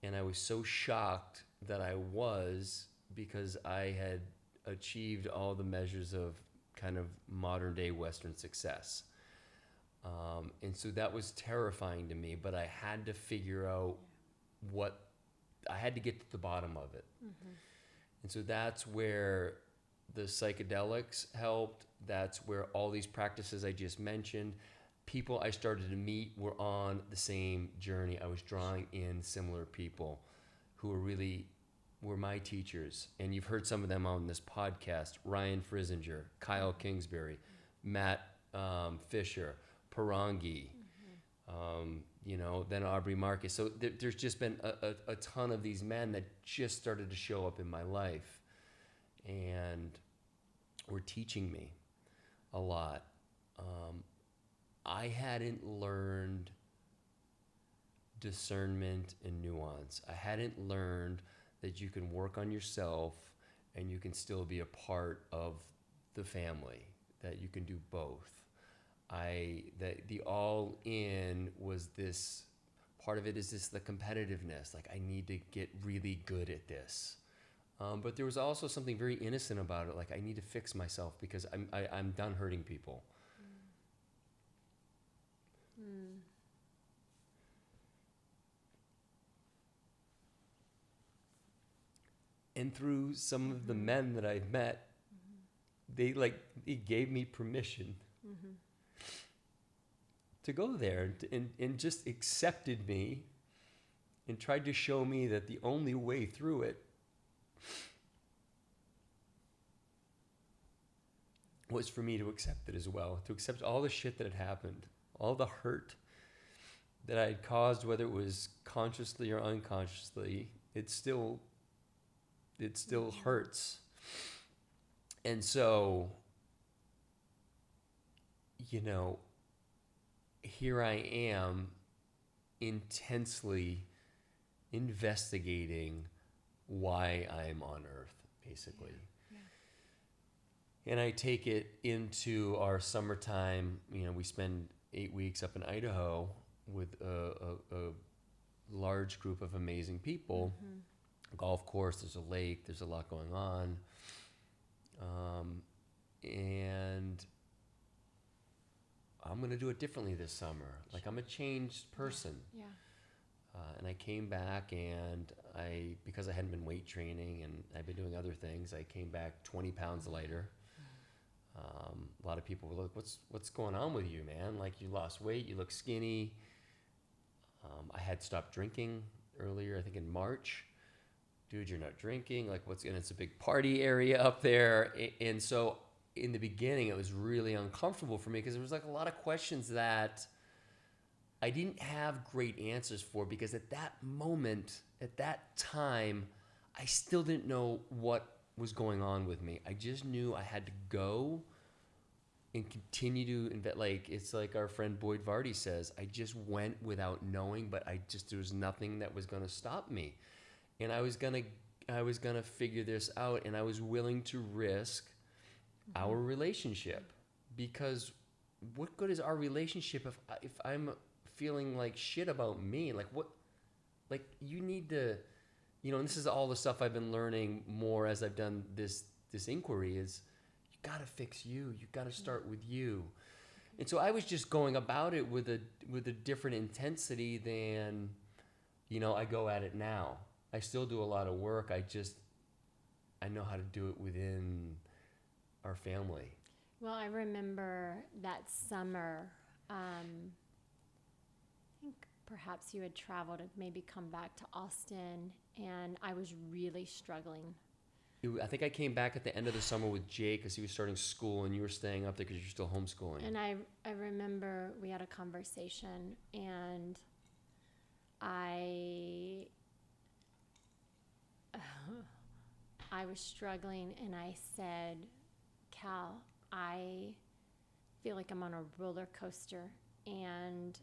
And I was so shocked that I was, because I had achieved all the measures of kind of modern day Western success. And so that was terrifying to me, but I had to figure out I had to get to the bottom of it. And so that's where the psychedelics helped. That's where all these practices I just mentioned, people I started to meet were on the same journey. I was drawing in similar people who were my teachers. And you've heard some of them on this podcast: Ryan Frizinger, Kyle Kingsbury, Matt Fisher, Parangi, then Aubrey Marcus. So there's just been a ton of these men that just started to show up in my life and were teaching me a lot. I hadn't learned discernment and nuance. I hadn't learned that you can work on yourself and you can still be a part of the family, that you can do both. That the all in was this, part of it is this, the competitiveness, like I need to get really good at this. But there was also something very innocent about it, like I need to fix myself because I'm done hurting people. And through some of the men that I've met, they gave me permission to go there and just accepted me and tried to show me that the only way through it was for me to accept it as well, to accept all the shit that had happened, all the hurt that I had caused, whether it was consciously or unconsciously. It still hurts. And so, here I am intensely investigating why I'm on Earth, basically. And I take it into our summertime. We spend 8 weeks up in Idaho with a large group of amazing people. Golf course, there's a lake, there's a lot going on. And I'm going to do it differently this summer. Like, I'm a changed person. And I came back, and because I hadn't been weight training and I've been doing other things, I came back 20 pounds lighter. A lot of people were like, what's going on with you, man? Like, you lost weight, you look skinny. I had stopped drinking earlier, I think in March. Dude, you're not drinking. Like, and it's a big party area up there. And so in the beginning, it was really uncomfortable for me because there was like a lot of questions that I didn't have great answers for, because at that moment, at that time, I still didn't know what was going on with me. I just knew I had to go and continue to invest. Like, it's like our friend Boyd Vardy says, I just went without knowing, but there was nothing that was going to stop me. And I was going to figure this out, and I was willing to risk our relationship, because what good is our relationship if I'm feeling like shit about me? Like, what, like, you need to, and this is all the stuff I've been learning more as I've done this inquiry, is you got to fix you. You got to start with you. And so I was just going about it with a different intensity than, I go at it now. I still do a lot of work. I know how to do it within our family. Well, I remember that summer, I think perhaps you had traveled to maybe come back to Austin, and I was really struggling. I think I came back at the end of the summer with Jake because he was starting school, and you were staying up there because you're still homeschooling. And I remember we had a conversation, and I was struggling, and I said, Cal, I feel like I'm on a roller coaster, and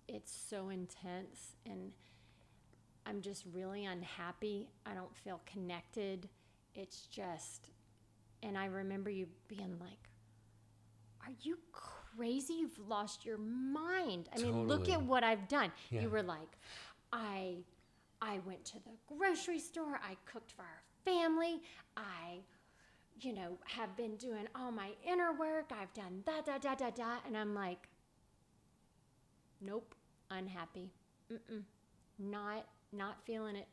it's so intense, and I'm just really unhappy. I don't feel connected. It's just, and I remember you being like, are you crazy? You've lost your mind. I mean, look at what I've done. Yeah. You were like, I went to the grocery store. I cooked for our family. I have been doing all my inner work. I've done da. And I'm like, nope, unhappy. Not feeling it.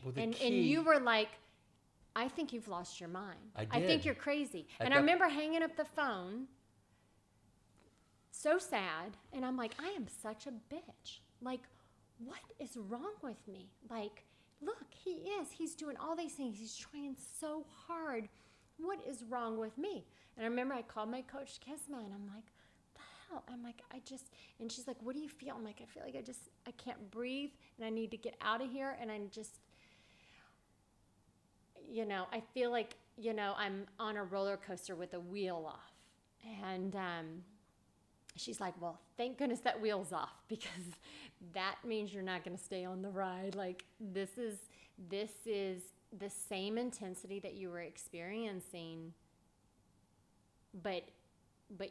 Well, and you were like, I think you've lost your mind. I think you're crazy. And I remember hanging up the phone, so sad. And I'm like, I am such a bitch. Like, what is wrong with me? Like, look, he's doing all these things. He's trying so hard. What is wrong with me? And I remember I called my coach, Kisma, and I'm like, the hell? I'm like, and she's like, what do you feel? I'm like, I feel like I can't breathe, and I need to get out of here. And I'm just, I feel like, I'm on a roller coaster with a wheel off. And she's like, well, thank goodness that wheel's off, because that means you're not going to stay on the ride. Like, this is the same intensity that you were experiencing, but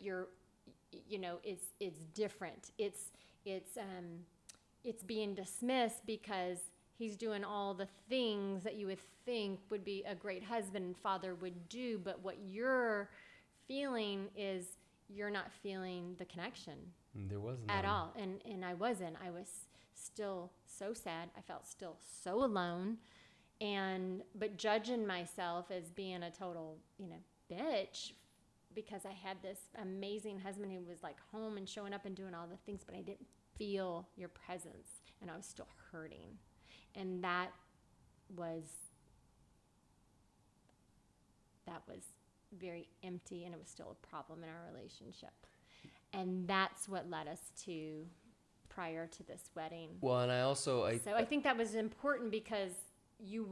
you're, it's different. It's being dismissed because he's doing all the things that you would think would be a great husband and father would do, but what you're feeling is you're not feeling the connection. There wasn't at all, and I wasn't. I was still so sad. I felt still so alone. But judging myself as being a total, bitch, because I had this amazing husband who was like home and showing up and doing all the things, but I didn't feel your presence, and I was still hurting. And that was very empty, and it was still a problem in our relationship. And that's what led us to prior to this wedding. Well, and I think that was important, because you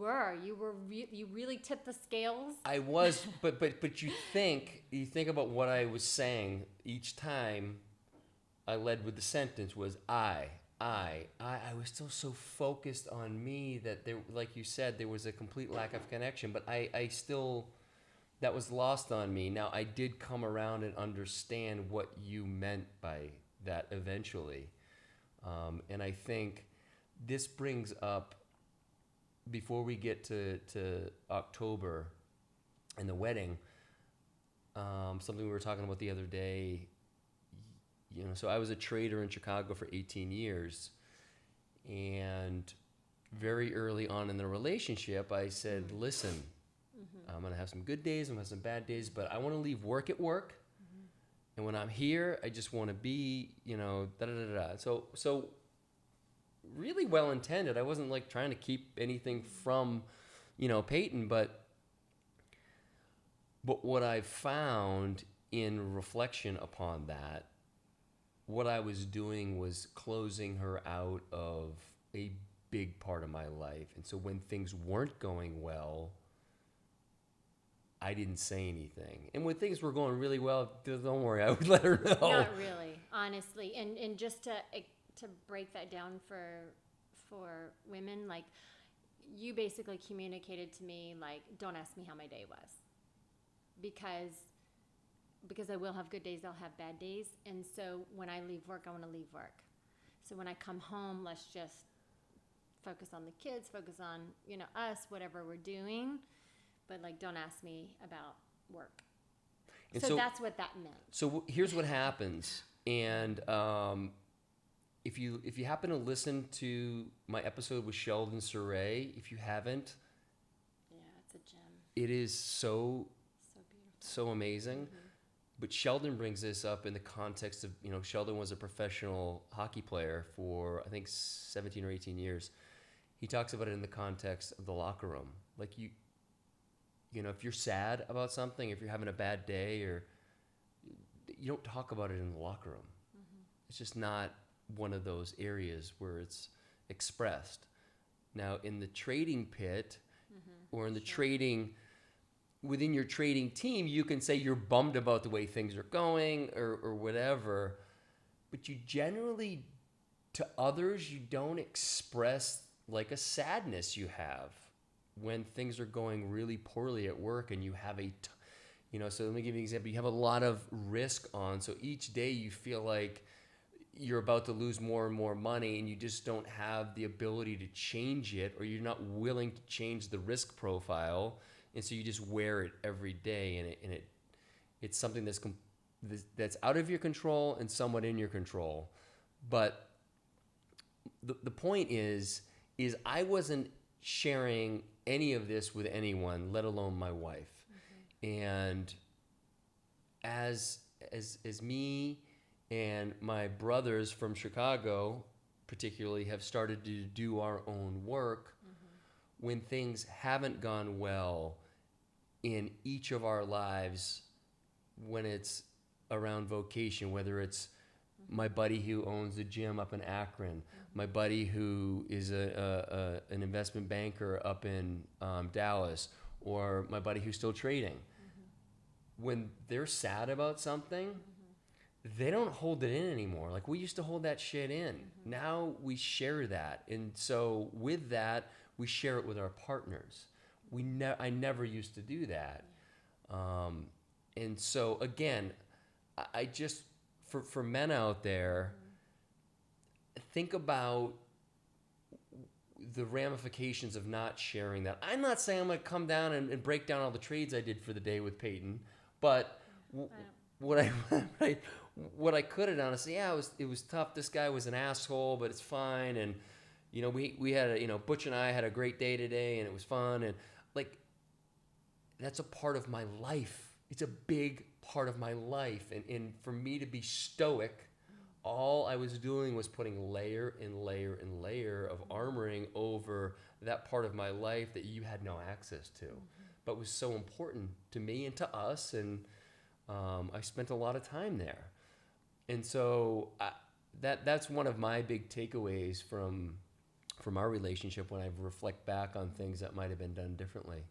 really tipped the scales. I was, but you think about what I was saying each time I led with the sentence was I was still so focused on me that there, like you said, there was a complete lack of connection, but I still, that was lost on me. Now, I did come around and understand what you meant by that eventually. And I think this brings up, before we get to October and the wedding, something we were talking about the other day, so I was a trader in Chicago for 18 years, and very early on in the relationship, I said, listen, I'm going to have some good days, I'm going to have some bad days, but I want to leave work at work, and when I'm here, I just want to be, da-da-da-da. So really well intended. I wasn't like trying to keep anything from, Peyton, but But what I found in reflection upon that, what I was doing was closing her out of a big part of my life. And so when things weren't going well, I didn't say anything. And when things were going really well, don't worry, I would let her know. Not really, honestly. And just to break that down for women, like, you basically communicated to me, like, don't ask me how my day was. Because I will have good days, I'll have bad days. And so when I leave work, I want to leave work. So when I come home, let's just focus on the kids, focus on, us, whatever we're doing. But, like, don't ask me about work. So that's what that meant. So here's what happens. And if you happen to listen to my episode with Sheldon Surrey, if you haven't, yeah, it's a gem. it is so beautiful, so amazing. Mm-hmm. But Sheldon brings this up in the context of, Sheldon was a professional hockey player for, I think, 17 or 18 years. He talks about it in the context of the locker room. Like, if you're sad about something, if you're having a bad day, or you don't talk about it in the locker room. Mm-hmm. It's just not one of those areas where it's expressed. Now, in the trading pit, mm-hmm. or in the within your trading team, you can say you're bummed about the way things are going or whatever, but you generally, to others, you don't express like a sadness you have when things are going really poorly at work and you have so let me give you an example. You have a lot of risk on. So each day you feel like you're about to lose more and more money and you just don't have the ability to change it, or you're not willing to change the risk profile. And so you just wear it every day, and it's something that's out of your control and somewhat in your control. But the point is I wasn't sharing any of this with anyone, let alone my wife. Mm-hmm. And as me and my brothers from Chicago particularly have started to do our own work, mm-hmm. when things haven't gone well in each of our lives, when it's around vocation, whether it's mm-hmm. my buddy who owns a gym up in Akron, mm-hmm. my buddy who is an investment banker up in Dallas, or my buddy who's still trading. Mm-hmm. When they're sad about something, mm-hmm. they don't hold it in anymore. Like, we used to hold that shit in. Mm-hmm. Now we share that. And so with that, we share it with our partners. I never used to do that. And so again, I just, for men out there, mm-hmm. think about the ramifications of not sharing that. I'm not saying I'm going to come down and break down all the trades I did for the day with Peyton, but what I could have done is say, yeah, it was tough. This guy was an asshole, but it's fine. And, we had Butch and I had a great day today, and it was fun. And, like, that's a part of my life. It's a big part of my life. And for me to be stoic, all I was doing was putting layer and layer and layer of armoring over that part of my life that you had no access to, mm-hmm. but was so important to me and to us. And I spent a lot of time there. And so that's one of my big takeaways from our relationship when I reflect back on things that might have been done differently.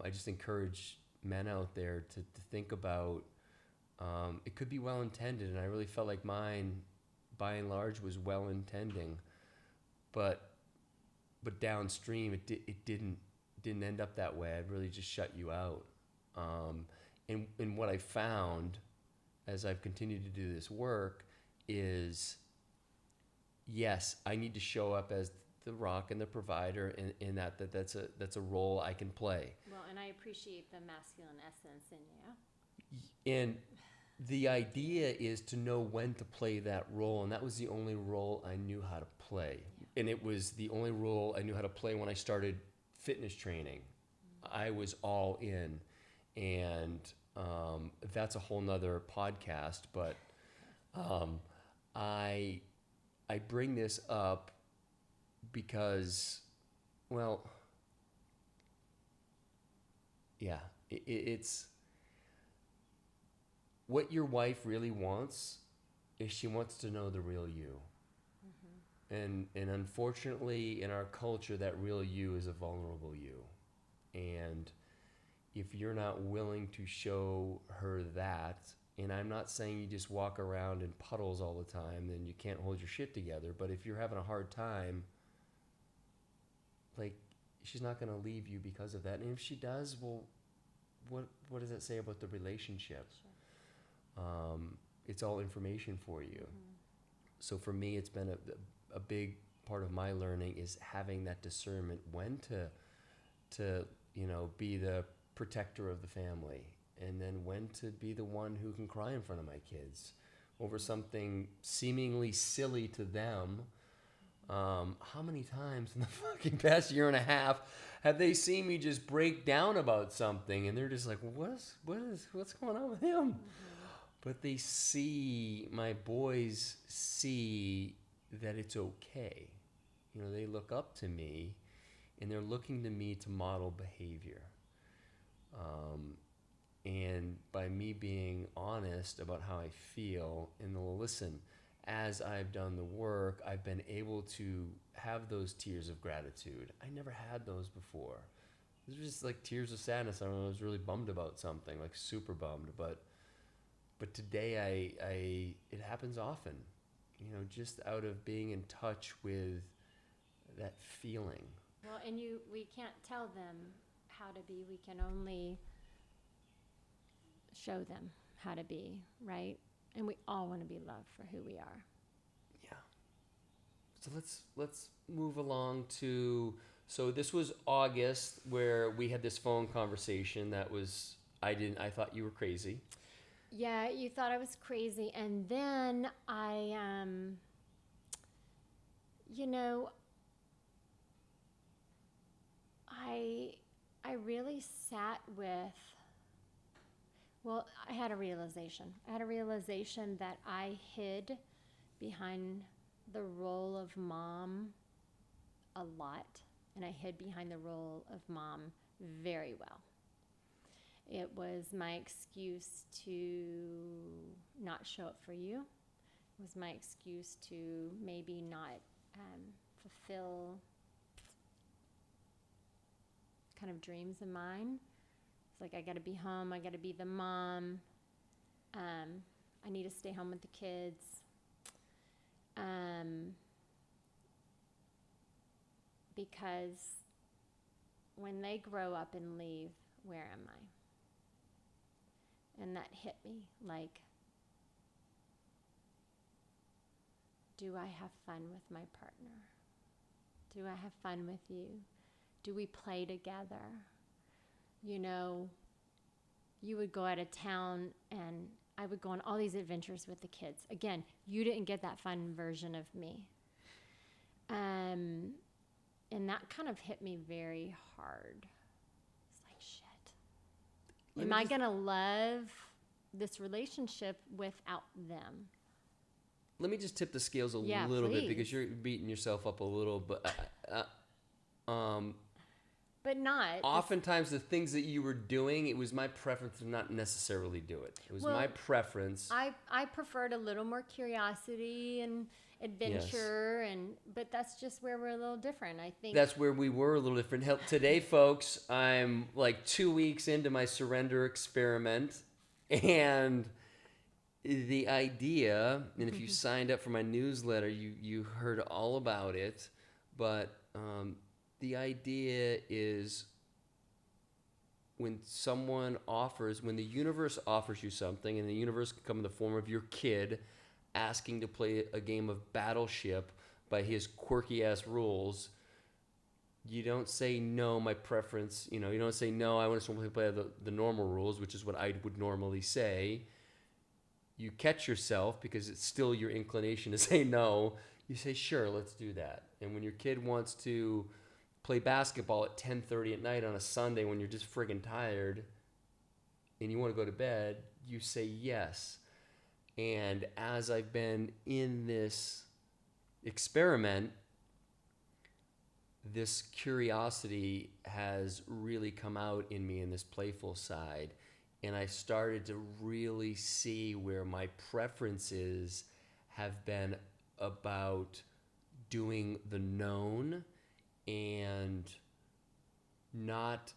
I just encourage men out there to think about, it could be well-intended, and I really felt like mine, by and large, was well-intending, but downstream it didn't end up that way. I'd really just shut you out. And what I found as I've continued to do this work is, yes, I need to show up as the rock and the provider, and that's a role I can play. Well, and I appreciate the masculine essence in you. And the idea is to know when to play that role, and that was the only role I knew how to play. Yeah. And it was the only role I knew how to play when I started fitness training. Mm-hmm. I was all in, and that's a whole nother podcast, but I bring this up because, well, yeah, it's what your wife really wants is she wants to know the real you. And unfortunately, in our culture, that real you is a vulnerable you. And if you're not willing to show her that, and I'm not saying you just walk around in puddles all the time, then you can't hold your shit together. But if you're having a hard time, like, she's not going to leave you because of that. And if she does, well, what does that say about the relationship? Sure. It's all information for you. So for me, it's been a big part of my learning is having that discernment when to be the protector of the family, and then when to be the one who can cry in front of my kids over something seemingly silly to them. How many times in the fucking past year and a half have they seen me just break down about something and they're just like, what's going on with him? But they see, my boys see that it's okay. They look up to me and they're looking to me to model behavior. And by me being honest about how I feel, and they'll listen, as I've done the work, I've been able to have those tears of gratitude. I never had those before. These were just like tears of sadness. I was really bummed about something, like super bummed. But today it happens often, just out of being in touch with that feeling. Well, and we can't tell them how to be. We can only show them how to be, right? And we all want to be loved for who we are. Yeah. So let's move along to, so this was August where we had this phone conversation that was, I thought you were crazy. Yeah, you thought I was crazy. And then I really sat with, well, I had a realization. That I hid behind the role of mom a lot, and I hid behind the role of mom very well. It was my excuse to not show up for you. It was my excuse to maybe not fulfill kind of dreams of mine. It's like, I got to be home. I got to be the mom. I need to stay home with the kids. Because when they grow up and leave, where am I? And that hit me like, do I have fun with my partner? Do I have fun with you? Do we play together? You would go out of town and I would go on all these adventures with the kids. Again, you didn't get that fun version of me. And that kind of hit me very hard. It's like, shit. Am I going to love this relationship without them? Let me just tip the scales a little bit, because you're beating yourself up a little, but not. Oftentimes, the things that you were doing, it was my preference to not necessarily do it. It was my preference. I preferred a little more curiosity and adventure, but that's just where we're a little different. I think that's where we were a little different. Today, folks, I'm like 2 weeks into my surrender experiment, and the idea, and if you signed up for my newsletter, you heard all about it, but the idea is when the universe offers you something, and the universe can come in the form of your kid asking to play a game of Battleship by his quirky ass rules, you don't say no, my preference, you don't say no, I want to simply play the normal rules, which is what I would normally say. You catch yourself, because it's still your inclination to say no. You say, sure, let's do that. And when your kid wants to play basketball at 10:30 at night on a Sunday when you're just friggin' tired and you want to go to bed, you say yes. And as I've been in this experiment, this curiosity has really come out in me, in this playful side. And I started to really see where my preferences have been about doing the known and not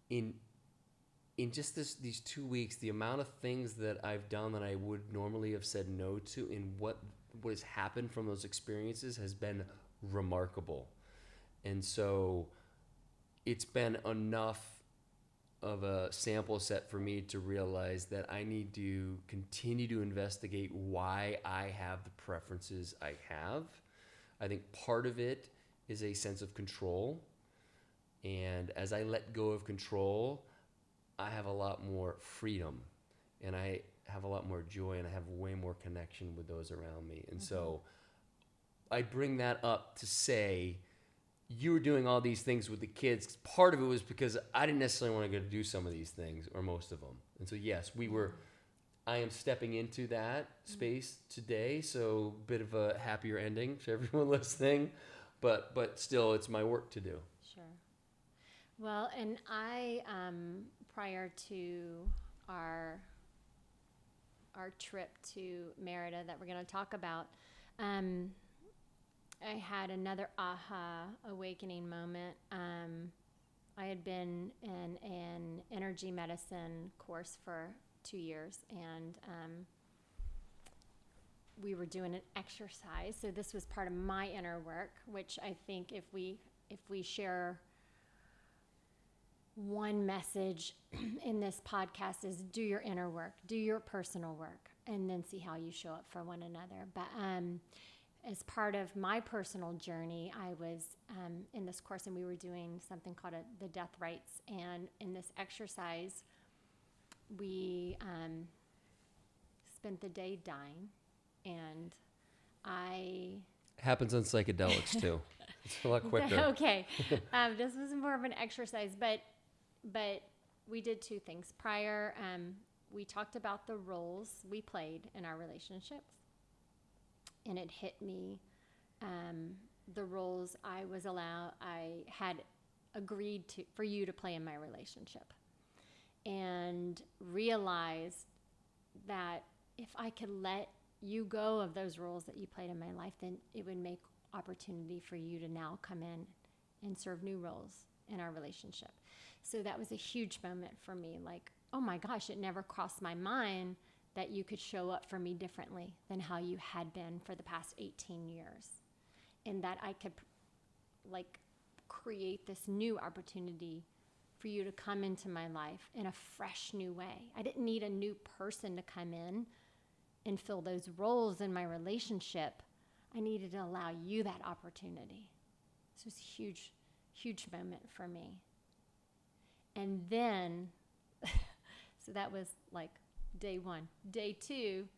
in just these 2 weeks, the amount of things that I've done that I would normally have said no to, and what has happened from those experiences has been remarkable. And so it's been enough of a sample set for me to realize that I need to continue to investigate why I have the preferences I have. I think part of it is a sense of control. And as I let go of control, I have a lot more freedom, and I have a lot more joy, and I have way more connection with those around me. And so I bring that up to say, you were doing all these things with the kids. Part of it was because I didn't necessarily want to go do some of these things, or most of them. And so, yes, I am stepping into that space today. So a bit of a happier ending to everyone listening, but still, it's my work to do. Sure. Well, and I, prior to our trip to Merida that we're going to talk about, I had another aha awakening moment. I had been in an energy medicine course for 2 years, and we were doing an exercise. So this was part of my inner work, which I think if we share one message in this podcast is do your inner work, do your personal work, and then see how you show up for one another. But as part of my personal journey, I was in this course, and we were doing something called the Death Rites. And in this exercise, we spent the day dying, and happens on psychedelics too. It's a lot quicker. Okay, this was more of an exercise, but we did two things. Prior, we talked about the roles we played in our relationships. And it hit me, the roles I had agreed to for you to play in my relationship, and realized that if I could let you go of those roles that you played in my life, then it would make opportunity for you to now come in and serve new roles in our relationship. So that was a huge moment for me. Like, oh my gosh, it never crossed my mind that you could show up for me differently than how you had been for the past 18 years. And that I could create this new opportunity for you to come into my life in a fresh new way. I didn't need a new person to come in and fill those roles in my relationship. I needed to allow you that opportunity. So it's a huge, huge moment for me. And then, so that was like day one. Day two,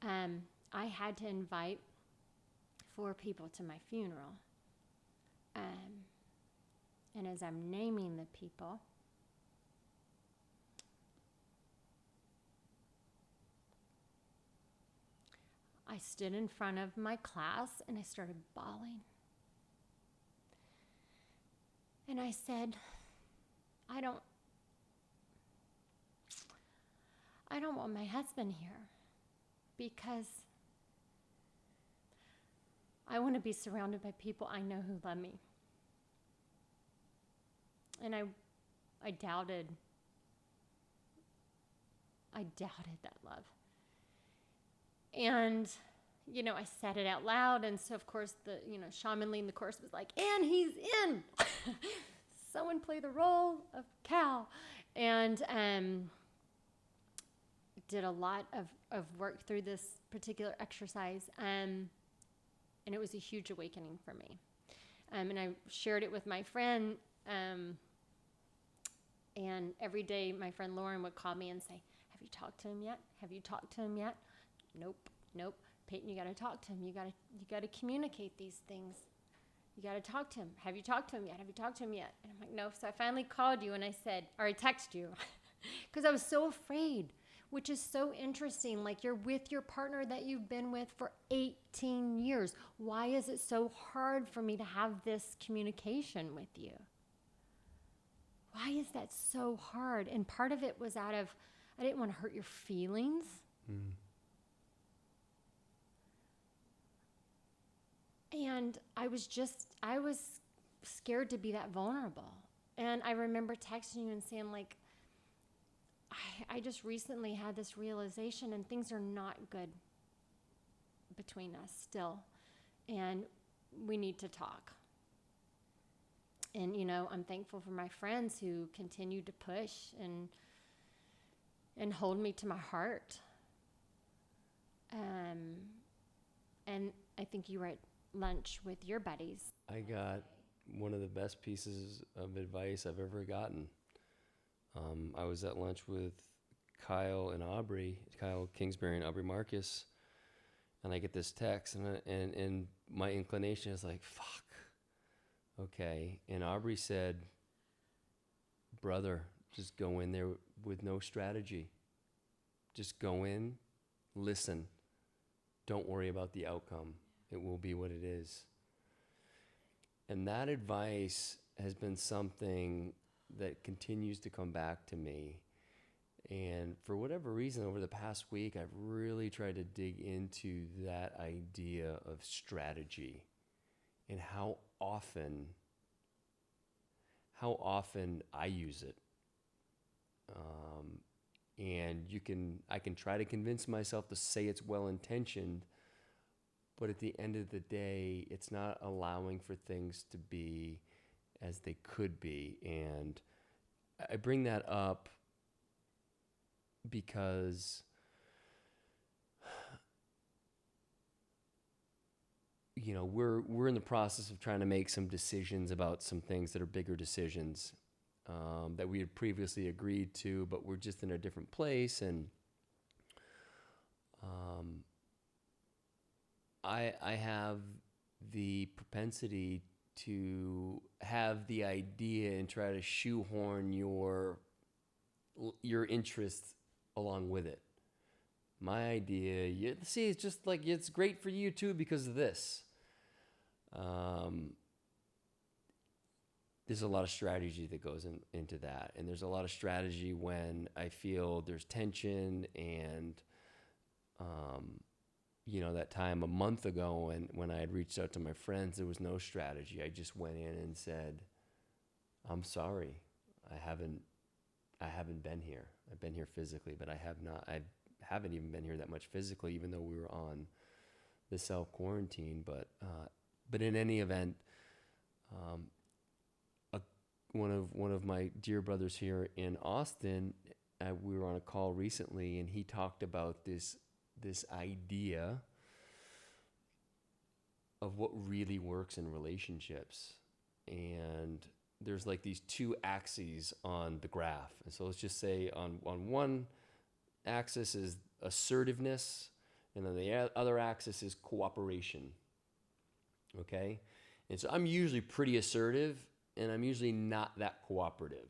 I had to invite 4 people to my funeral. And as I'm naming the people, I stood in front of my class and I started bawling. And I said, I don't want my husband here, because I want to be surrounded by people I know who love me. And I doubted that love. And, I said it out loud. And so, of course, the, shaman leading the course was like, and he's in. Someone play the role of Cal. And did a lot of work through this particular exercise. And it was a huge awakening for me. And I shared it with my friend. And every day my friend Lauren would call me and say, have you talked to him yet? Have you talked to him yet? Nope. Peyton, you got to talk to him. You got to communicate these things. You got to talk to him. Have you talked to him yet? Have you talked to him yet? And I'm like, no. So I finally called you and I texted you because I was so afraid, which is so interesting. Like, you're with your partner that you've been with for 18 years. Why is it so hard for me to have this communication with you? why is that so hard? And part of it was out of, I didn't want to hurt your feelings. And I was scared to be that vulnerable. And I remember texting you and saying, like, I just recently had this realization and things are not good between us still. And we need to talk. And, you know, I'm thankful for my friends who continued to push and hold me to my heart. And I think you were at lunch with your buddies. I got one of the best pieces of advice I've ever gotten. I was at lunch with Kyle Kingsbury and Aubrey Marcus, and I get this text, and my inclination is like, fuck, okay. And Aubrey said, brother, just go in there with no strategy. Just go in, listen. Don't worry about the outcome. It will be what it is. And that advice has been something that continues to come back to me. And for whatever reason, over the past week, I've really tried to dig into that idea of strategy and how often I use it. And I can try to convince myself to say it's well-intentioned, but at the end of the day, it's not allowing for things to be as they could be. And I bring that up because, you know, we're in the process of trying to make some decisions about some things that are bigger decisions that we had previously agreed to, but we're just in a different place. And I have the propensity to have the idea and try to shoehorn your interests along with it. My idea, it's just like, it's great for you too because of this. There's a lot of strategy that goes into that. And there's a lot of strategy when I feel there's tension and, you know, that time a month ago when I had reached out to my friends, there was no strategy. I just went in and said, I'm sorry. I haven't been here. I've been here physically, but I haven't even been here that much physically, even though we were on the self-quarantine. But in any event, one of my dear brothers here in Austin, we were on a call recently, and he talked about this idea of what really works in relationships. And there's like these two axes on the graph. And so let's just say on one axis is assertiveness, and then the other axis is cooperation. Okay? And so I'm usually pretty assertive, and I'm usually not that cooperative.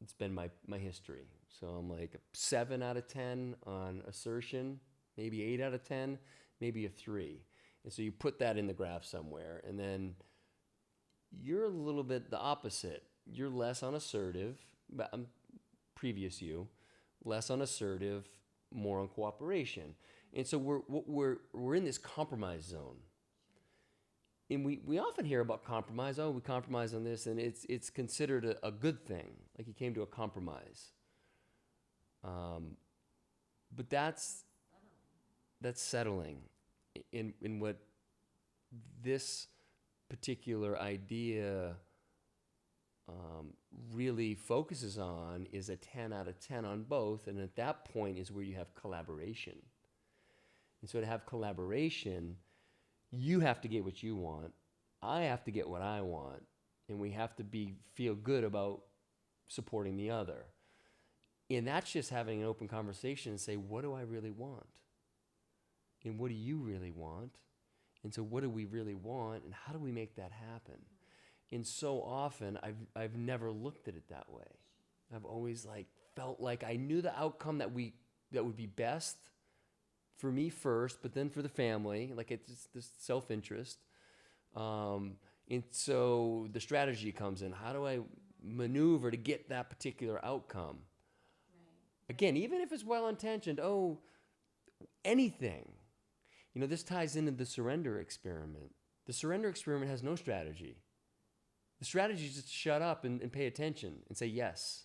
It's been my history. So I'm like a 7 out of 10 on assertion, maybe 8 out of 10, maybe a 3. And so you put that in the graph somewhere, and then you're a little bit the opposite. You're less on assertive, but I'm previous you, less on assertive, more on cooperation. And so we're in this compromise zone. And we often hear about compromise. Oh, we compromise on this, and it's considered a good thing. Like you came to a compromise. But that's settling. In what this particular idea really focuses on is a 10 out of 10 on both, and at that point is where you have collaboration. And so to have collaboration, you have to get what you want, I have to get what I want, and we have to feel good about supporting the other. And that's just having an open conversation and say, what do I really want? And what do you really want? And so what do we really want, and how do we make that happen? And so often I've never looked at it that way. I've always felt like I knew the outcome that would be best for me first, but then for the family. Like it's this self-interest. And so the strategy comes in. How do I maneuver to get that particular outcome. Again, even if it's well-intentioned, anything. This ties into the surrender experiment. The surrender experiment has no strategy. The strategy is just to shut up and pay attention and say yes.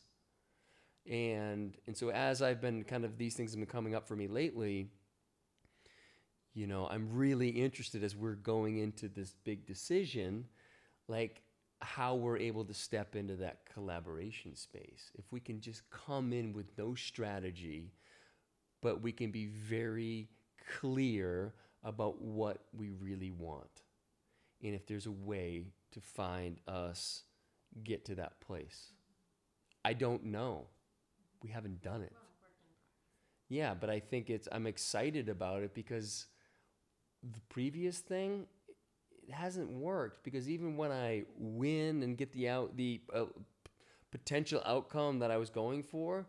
And so as I've been these things have been coming up for me lately, I'm really interested as we're going into this big decision, like how we're able to step into that collaboration space. If we can just come in with no strategy, but we can be very clear about what we really want. And if there's a way to find us get to that place. I don't know. We haven't done it. Yeah, but I think I'm excited about it because the previous thing, it hasn't worked, because even when I win and get the potential outcome that I was going for,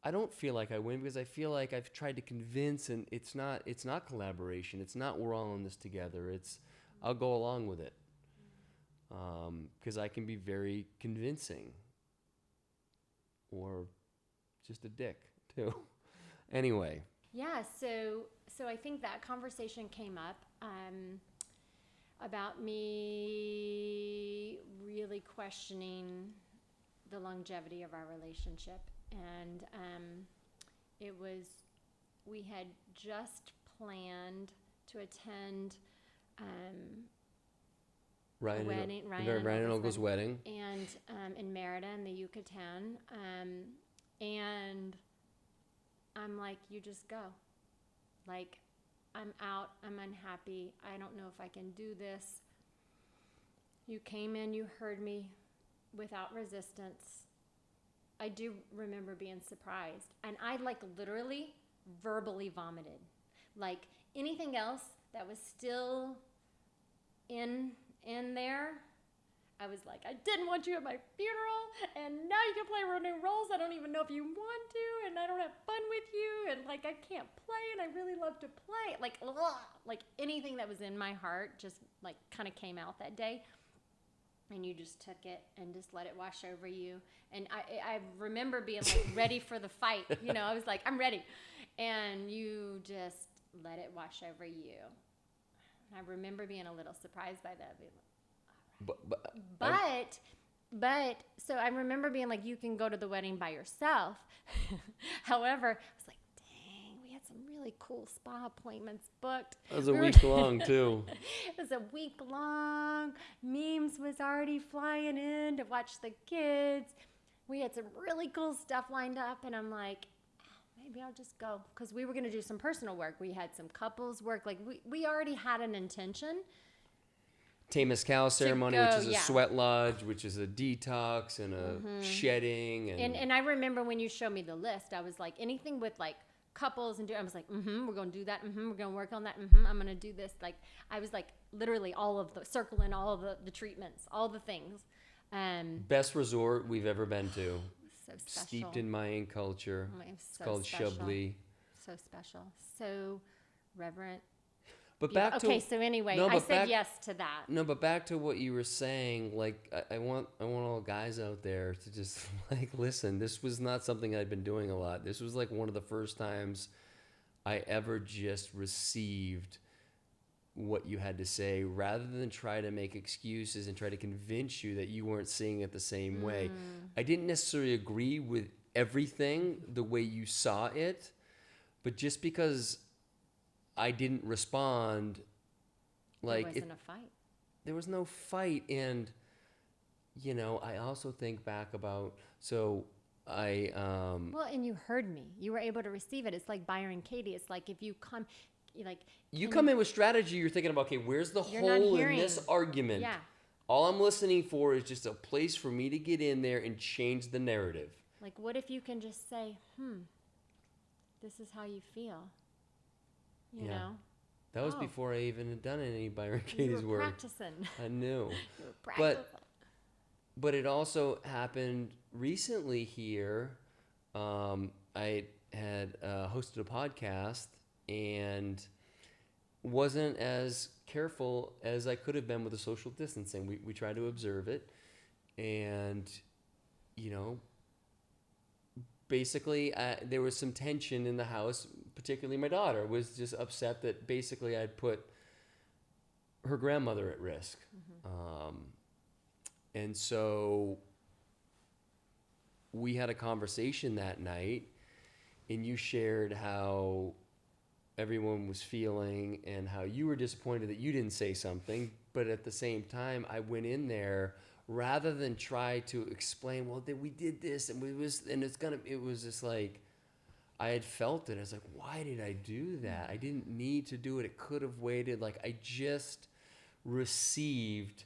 I don't feel like I win, because I feel like I've tried to convince, and it's not collaboration. It's not we're all in this together. It's I'll go along with it, because I can be very convincing, or just a dick too. Anyway. Yeah. So I think that conversation came up about me really questioning the longevity of our relationship. And we had just planned to attend Ryan and Olga's wedding. And in Merida in the Yucatan. And I'm like, you just go. Like, I'm out. I'm unhappy. I don't know if I can do this. You came in, you heard me without resistance. I do remember being surprised. And I literally verbally vomited. Like anything else that was still in there, I was like, I didn't want you at my funeral, and now you can play new roles I don't even know if you want to, and I don't have fun with you, and I can't play, and I really love to play. Like anything that was in my heart just kind of came out that day. And you just took it and just let it wash over you. And I remember being ready for the fight. I was like, I'm ready. And you just let it wash over you. And I remember being a little surprised by that. But so I remember being like, you can go to the wedding by yourself. However, I was like, dang, we had some really cool spa appointments booked. It was a week long too. It was a week long. Memes was already flying in to watch the kids. We had some really cool stuff lined up, and I'm like, maybe I'll just go, because we were going to do some personal work. We had some couples work. We already had an intention. Temazcal ceremony, which is a sweat lodge, which is a detox and a shedding. And I remember when you showed me the list, I was like, anything with couples and I was like, we're going to do that. We're going to work on that. I'm going to do this. I was literally circling all of the treatments, all the things. Best resort we've ever been to. So special. Steeped in Mayan culture. It's called Chablis. So special. So reverent. But back to so anyway, I said yes to that. No, but back to what you were saying, I want all guys out there to just listen, this was not something I'd been doing a lot. This was one of the first times I ever just received what you had to say, rather than try to make excuses and try to convince you that you weren't seeing it the same way. I didn't necessarily agree with everything the way you saw it, but just because I didn't respond, there wasn't a fight. There was no fight. And I also think back about, so I well, and you heard me, you were able to receive it. It's like Byron Katie. It's like, if you come you come in with strategy, you're thinking about, okay, where's the hole in this argument? Yeah. All I'm listening for is just a place for me to get in there and change the narrative. What if you can just say, this is how you feel? You know? That was before I even had done any Byron Katie's you were work. Practicing. I knew. You were practicing. But it also happened recently here. I had hosted a podcast and wasn't as careful as I could have been with the social distancing. We tried to observe it, and you know, basically there was some tension in the house. Particularly my daughter was just upset that basically I'd put her grandmother at risk. And so we had a conversation that night, and you shared how everyone was feeling and how you were disappointed that you didn't say something. But at the same time, I went in there rather than try to explain, well, we did this and it was just like, I had felt it. I was like, why did I do that? I didn't need to do it. It could have waited. Like, I just received,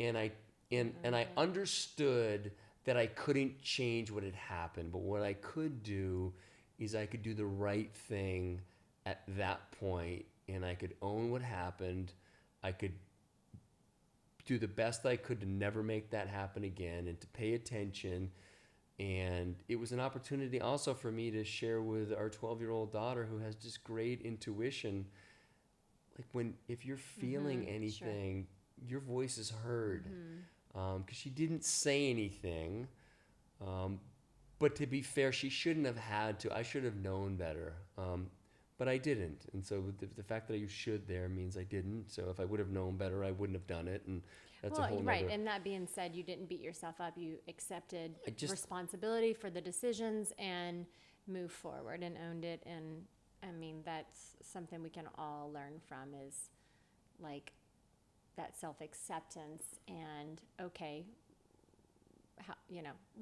and I understood that I couldn't change what had happened. But what I could do is I could do the right thing at that point, and I could own what happened. I could do the best I could to never make that happen again, and to pay attention. And it was an opportunity also for me to share with our 12-year-old daughter, who has just great intuition. Like, if you're feeling anything, your voice is heard. Because she didn't say anything. But to be fair, she shouldn't have had to. I should have known better. But I didn't. And so the fact that you should there means I didn't. So if I would have known better, I wouldn't have done it. And that's a whole nother. Right. And that being said, you didn't beat yourself up. You accepted responsibility for the decisions and moved forward and owned it. And I mean, that's something we can all learn from, is like that self-acceptance and, okay, how,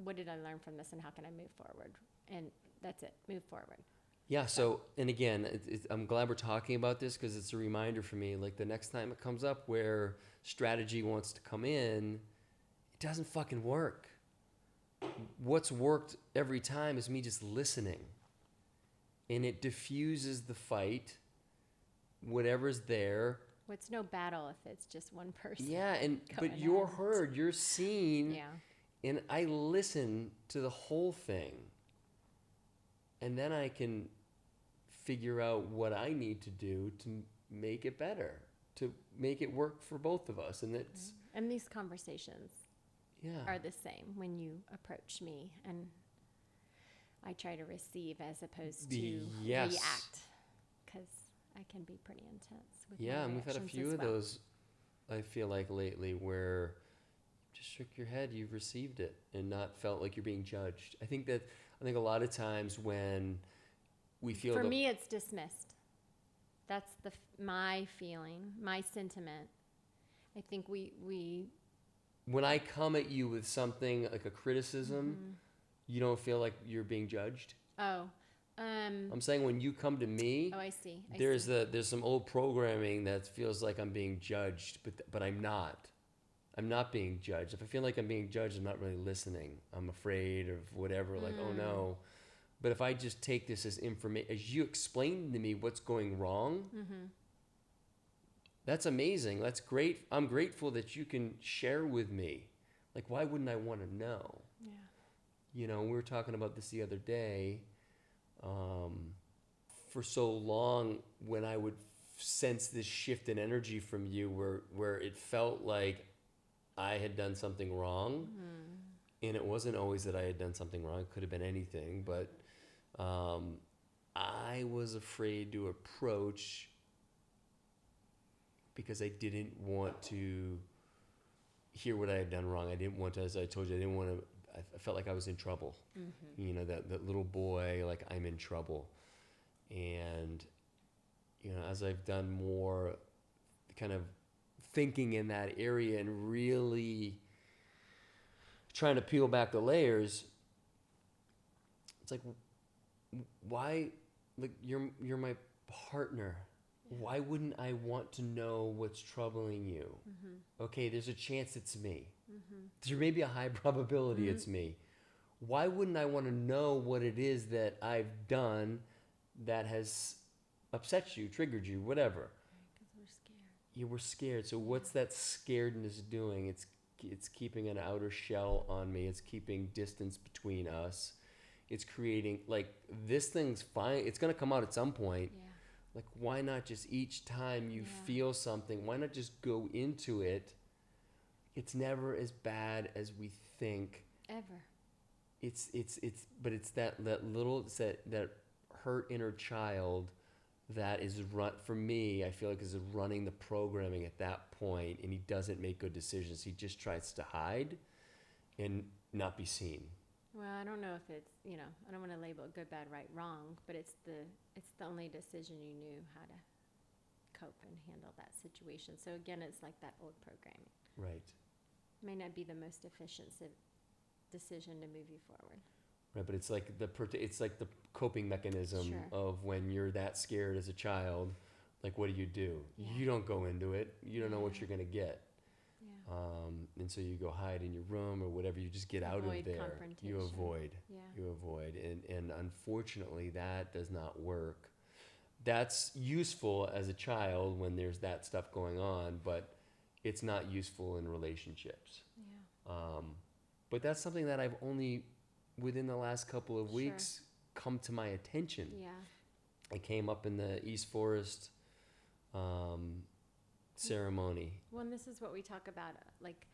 what did I learn from this and how can I move forward? And that's it. Move forward. Yeah. So, and again, I'm glad we're talking about this, because it's a reminder for me, like, the next time it comes up where strategy wants to come in, it doesn't fucking work. What's worked every time is me just listening, and it diffuses the fight, whatever's there. Well, it's no battle if it's just one person. Yeah. But you're heard, you're seen. Yeah. And I listen to the whole thing, and then I can figure out what I need to do to make it better, to make it work for both of us. And it's and these conversations are the same when you approach me, and I try to receive as opposed to react, because I can be pretty intense with my and we've had a few of those, I feel like, lately, where just shook your head, you've received it, and not felt like you're being judged. I think a lot of times when we feel... For me, it's dismissed. That's my feeling, my sentiment. I think we... When I come at you with something like a criticism, you don't feel like you're being judged? Oh. I'm saying when you come to me... Oh, I see. There's some old programming that feels like I'm being judged, but I'm not. I'm not being judged. If I feel like I'm being judged, I'm not really listening. I'm afraid of whatever, like, oh no. But if I just take this as information, as you explain to me what's going wrong, that's amazing. That's great. I'm grateful that you can share with me. Like, why wouldn't I want to know? Yeah. We were talking about this the other day. For so long, when I would sense this shift in energy from you, where it felt like I had done something wrong, and it wasn't always that I had done something wrong. It could have been anything, but I was afraid to approach because I didn't want to hear what I had done wrong. I didn't want to, as I told you, I felt like I was in trouble. That little boy, like, I'm in trouble. And, as I've done more kind of thinking in that area and really trying to peel back the layers, it's like, why, like, you're my partner. Why wouldn't I want to know what's troubling you? Okay, there's a chance it's me. There may be a high probability it's me. Why wouldn't I want to know what it is that I've done that has upset you, triggered you, whatever? Because we're scared. You were scared. So what's that scaredness doing? It's keeping an outer shell on me. It's keeping distance between us. It's creating, like, this thing's fine. It's going to come out at some point. Yeah. Like, why not just each time you feel something, why not just go into it? It's never as bad as we think. Ever. but it's that little, it's that hurt inner child that is for me, I feel like is running the programming at that point, and he doesn't make good decisions. He just tries to hide and not be seen. Well, I don't know if it's, I don't want to label it good, bad, right, wrong, but it's the only decision you knew how to cope and handle that situation. So again, it's like that old programming. Right. May not be the most efficient decision to move you forward. Right, but it's like the coping mechanism of when you're that scared as a child. Like, what do? Yeah. You don't go into it. You don't know what you're gonna get. Yeah. And so you go hide in your room or whatever. You just get out of there. Confrontation. You avoid. Yeah. You avoid, and unfortunately, that does not work. That's useful as a child when there's that stuff going on, but it's not useful in relationships. Yeah. But that's something that I've only, within the last couple of weeks, come to my attention. Yeah. It came up in the East Forest ceremony. Well, and this is what we talk about, like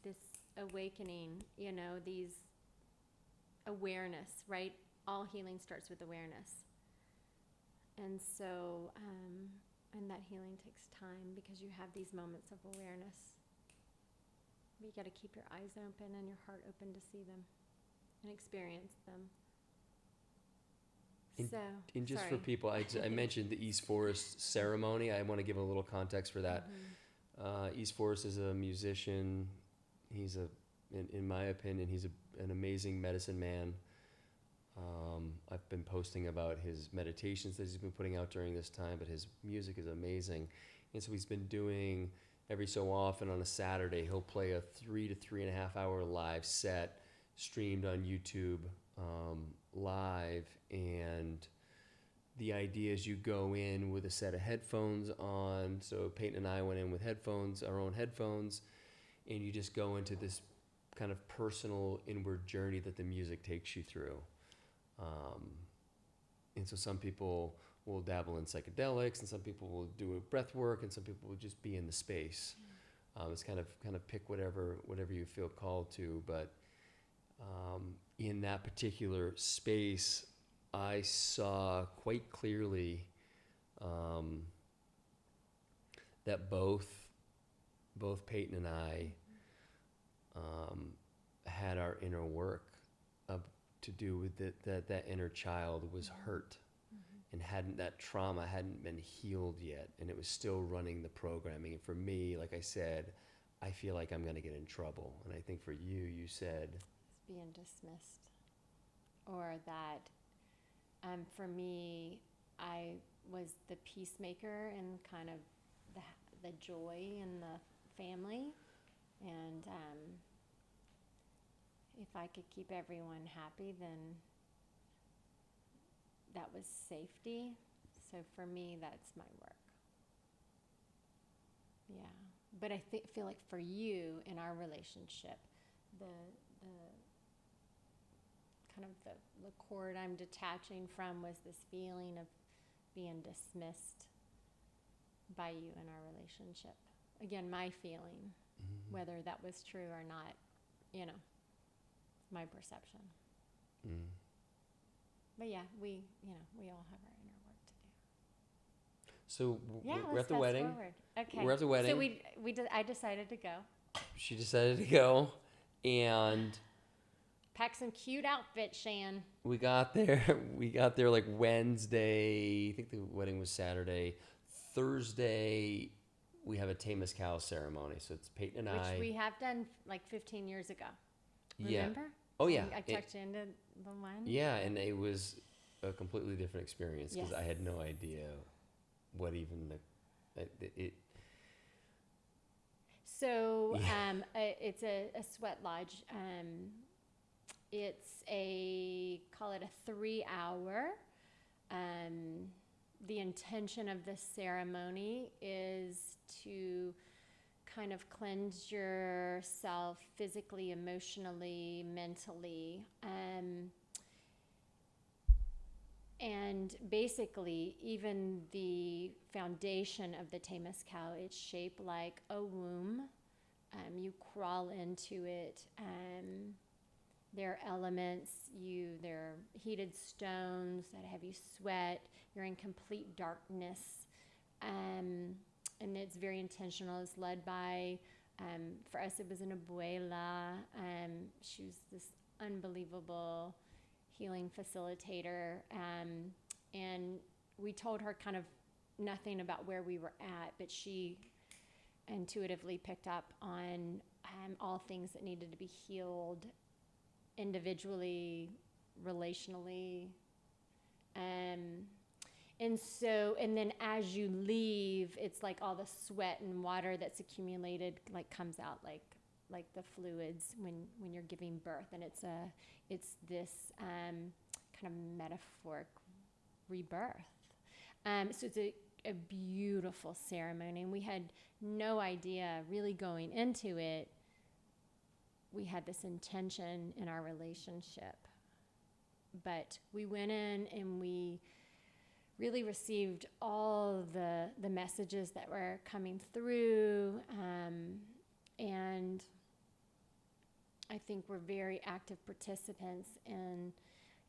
this awakening, these awareness, right? All healing starts with awareness. And so, and that healing takes time because you have these moments of awareness. But you got to keep your eyes open and your heart open to see them and experience them. And just for people, I mentioned the East Forest ceremony. I want to give a little context for that. Mm-hmm. East Forest is a musician. He's in my opinion, he's an amazing medicine man. I've been posting about his meditations that he's been putting out during this time, but his music is amazing. And so he's been doing, every so often on a Saturday, he'll play a 3 to 3.5 hour live set streamed on YouTube live. And the idea is you go in with a set of headphones on. So Peyton and I went in with headphones, our own headphones, and you just go into this kind of personal inward journey that the music takes you through. And so some people will dabble in psychedelics, and some people will do a breath work, and some people will just be in the space. It's kind of pick whatever you feel called to. But in that particular space, I saw quite clearly that both Peyton and I had our inner work to do with that inner child was hurt, and that trauma hadn't been healed yet, and it was still running the programming. And for me, like I said, I feel like I'm going to get in trouble. And I think for you said it's being dismissed, or that for me, I was the peacemaker and kind of the joy in the family, and if I could keep everyone happy, then that was safety. So for me, that's my work. Yeah. But I feel like for you in our relationship, the kind of the cord I'm detaching from was this feeling of being dismissed by you in our relationship. Again, my feeling, whether that was true or not, my perception. But yeah, we all have our inner work to do. So yeah, we're at the wedding. Forward. Okay. We're at the wedding. So I decided to go. She decided to go, and pack some cute outfits, Shan. We got there. We got there like Wednesday. I think the wedding was Saturday. Thursday, we have a Peyton and Cal ceremony. So it's Peyton and I. Which we have done like 15 years ago. Remember? Yeah. Oh, yeah. I tucked you into the one. Yeah, and it was a completely different experience because Yes. I had no idea what even it. So it's a sweat lodge. It's call it a 3-hour. The intention of this ceremony is to kind of cleanse yourself physically, emotionally, mentally. And basically, even the foundation of the Temazcal, it's shaped like a womb. You crawl into it, their elements. They're heated stones that have you sweat. You're in complete darkness. And it's very intentional. It's led by, for us, it was an abuela. She was this unbelievable healing facilitator. And we told her kind of nothing about where we were at, but she intuitively picked up on all things that needed to be healed individually, relationally. And then as you leave, it's like all the sweat and water that's accumulated like comes out like the fluids when you're giving birth, and it's this kind of metaphoric rebirth. So it's a beautiful ceremony, and we had no idea really going into it. We had this intention in our relationship, but we went in and we really received all the messages that were coming through, and I think we're very active participants in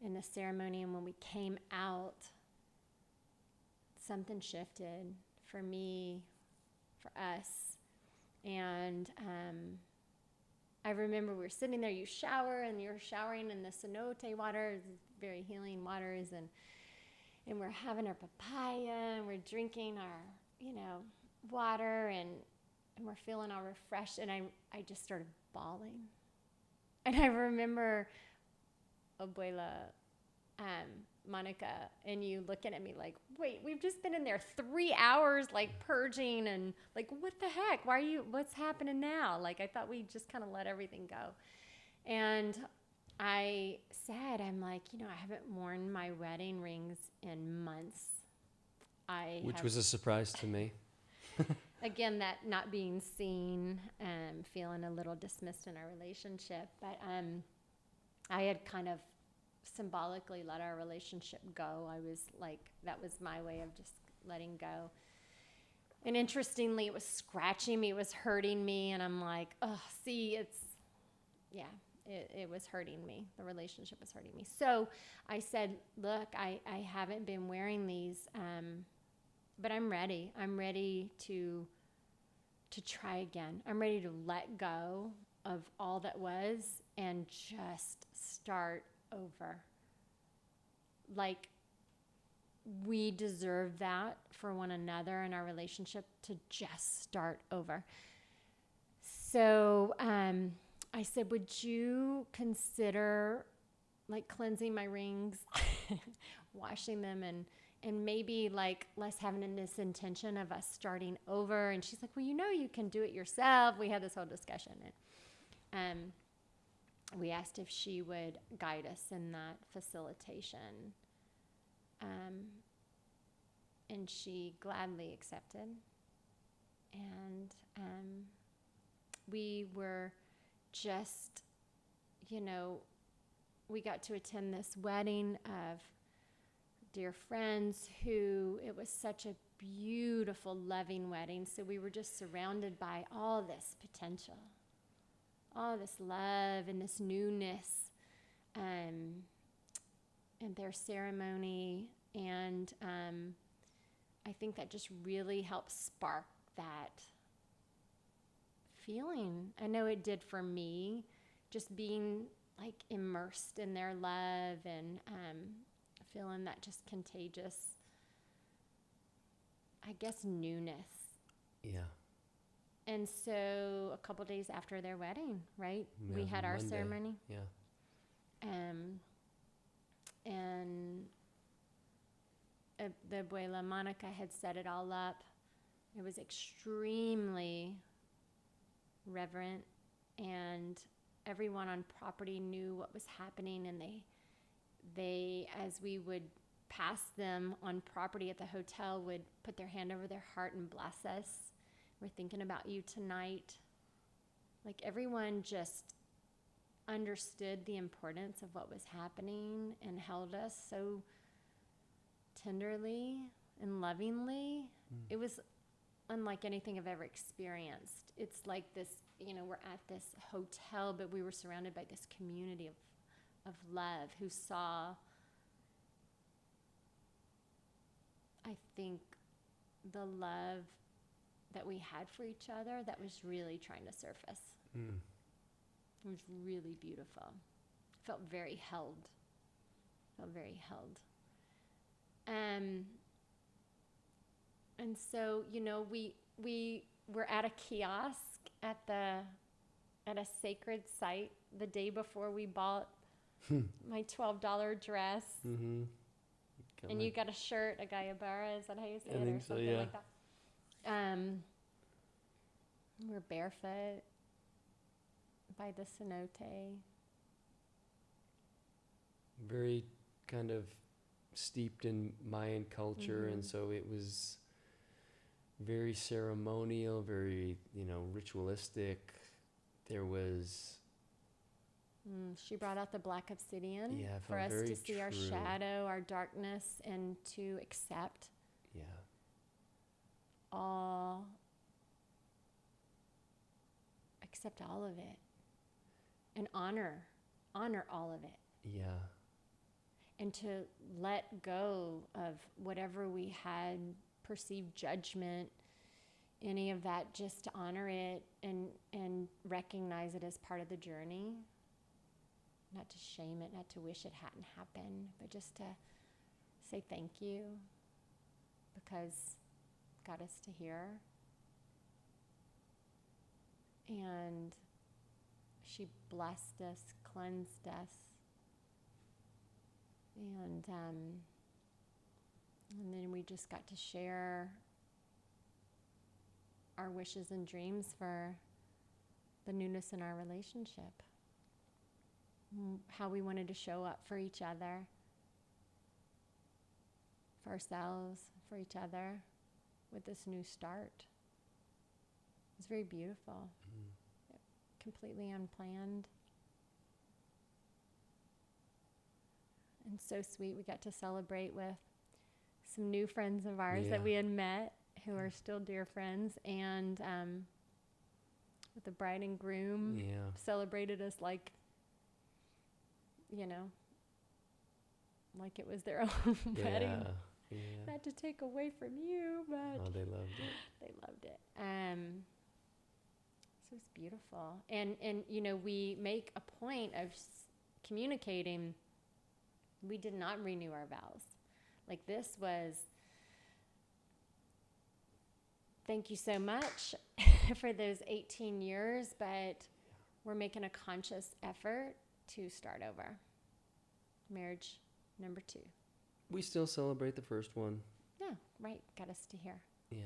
the ceremony. And when we came out, something shifted for me, for us. And I remember we were sitting there, you shower, and you're showering in the cenote water, very healing waters, and we're having our papaya, and we're drinking our, water, and we're feeling all refreshed. And I just started bawling. And I remember Abuela Monica and you looking at me like, wait, we've just been in there 3 hours, like purging, and like, what the heck? What's happening now? Like, I thought we just kind of let everything go. And I said, I'm like, I haven't worn my wedding rings in months. Which was a surprise to me. Again, that not being seen, feeling a little dismissed in our relationship. But I had kind of symbolically let our relationship go. I was like, that was my way of just letting go. And interestingly, it was scratching me, it was hurting me, and I'm like, oh, see, it was hurting me. The relationship was hurting me. So I said, look, I haven't been wearing these, but I'm ready. I'm ready to try again. I'm ready to let go of all that was and just start over. Like, we deserve that for one another in our relationship, to just start over. So I said, would you consider like cleansing my rings, washing them, and maybe like less having this intention of us starting over? And she's like, well, you can do it yourself. We had this whole discussion, and we asked if she would guide us in that facilitation. And she gladly accepted. And we were just, we got to attend this wedding of dear friends who, it was such a beautiful, loving wedding. So we were just surrounded by all this potential, all this love and this newness, and their ceremony. And I think that just really helped spark that feeling. I know it did for me, just being like immersed in their love and feeling that just contagious, I guess, newness. Yeah. And so a couple days after their wedding, right, Yeah, we had our Monday. ceremony. Yeah. And the abuela Monica had set it all up. It was extremely reverent, and everyone on property knew what was happening, and they as we would pass them on property at the hotel, would put their hand over their heart and bless us. We're thinking about you tonight. Like, everyone just understood the importance of what was happening and held us so tenderly and lovingly. It was unlike anything I've ever experienced. It's like this, we're at this hotel, but we were surrounded by this community of love, who saw, I think, the love that we had for each other that was really trying to surface. Mm. It was really beautiful. Felt very held. Felt very held. And so, you know, we were at a kiosk at a sacred site the day before we bought my $12 dress. Mm-hmm. And you got a shirt, a gayabara, is that how you say I it? think Or so, something yeah. like that. We're barefoot by the cenote. Very kind of steeped in Mayan culture, and Mhm. so it was very ceremonial, very, you know, ritualistic. There was, She brought out the black obsidian Yeah, it for felt us very to see our true. shadow, our darkness, and to accept yeah, all of it, and honor all of it, yeah, and to let go of whatever we had perceived judgment, any of that, just to honor it and recognize it as part of the journey. Not to shame it, not to wish it hadn't happened, but just to say thank you because it got us to here. And she blessed us, cleansed us, and then we just got to share our wishes and dreams for the newness in our relationship. How we wanted to show up for each other, for ourselves, for each other, with this new start. It was very beautiful, completely unplanned, and so sweet. We got to celebrate with some new friends of ours that Yeah. we had met, who are still dear friends, and with the bride and groom, yeah, celebrated us like, you know, like it was their own wedding. yeah, yeah. Not to take away from you, but Oh, they loved it. they loved it. So it's beautiful. And you know, we make a point of communicating. We did not renew our vows. Like, this was, thank you so much for those 18 years, but we're making a conscious effort to start over. Marriage number 2. We still celebrate the first one. Yeah, right. Got us to here. Yeah,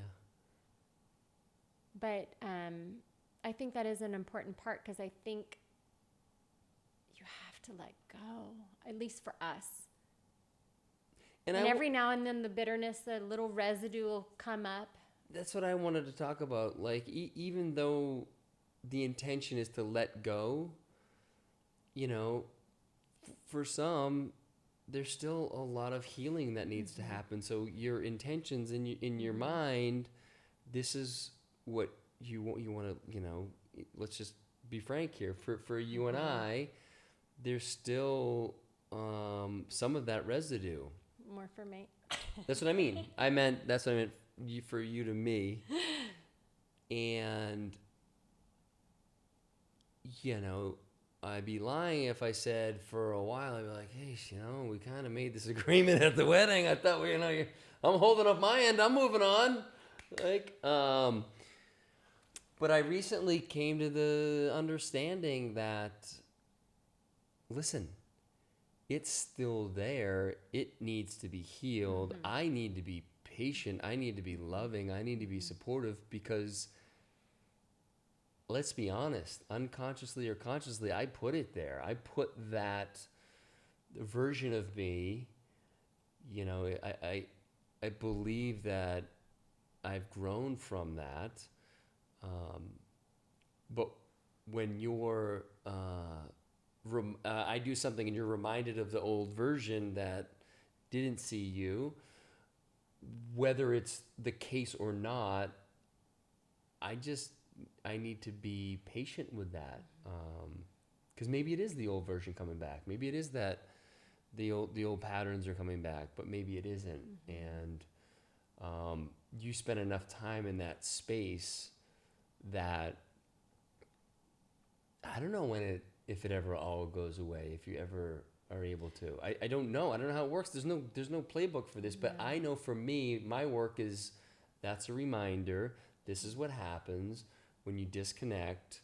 But I think that is an important part, because I think you have to let go, at least for us. And every now and then the bitterness, the little residue will come up. That's what I wanted to talk about. Like, even though the intention is to let go, you know, for some, there's still a lot of healing that needs to happen. So your intentions in your mind, this is what you want to, you know, let's just be frank here. For you and I, there's still some of that residue. More for me. That's what I mean. That's what I meant for you to me. And, you know, I'd be lying if I said for a while, I'd be like, hey, you know, we kind of made this agreement at the wedding. I thought, you know, I'm holding up my end. I'm moving on. Like, but I recently came to the understanding that, listen, it's still there. It needs to be healed. I need to be patient. I need to be loving. I need to be supportive, because let's be honest, unconsciously or consciously, I put it there. I put that version of me, you know, I believe that I've grown from that. But when you're, I do something and you're reminded of the old version that didn't see you, whether it's the case or not, I need to be patient with that. Because maybe it is the old version coming back. Maybe it is that the old patterns are coming back, but maybe it isn't. And you spend enough time in that space that I don't know if it ever all goes away, if you ever are able to. I don't know. I don't know how it works. There's no playbook for this, but I know for me, my work is, that's a reminder. This is what happens when you disconnect.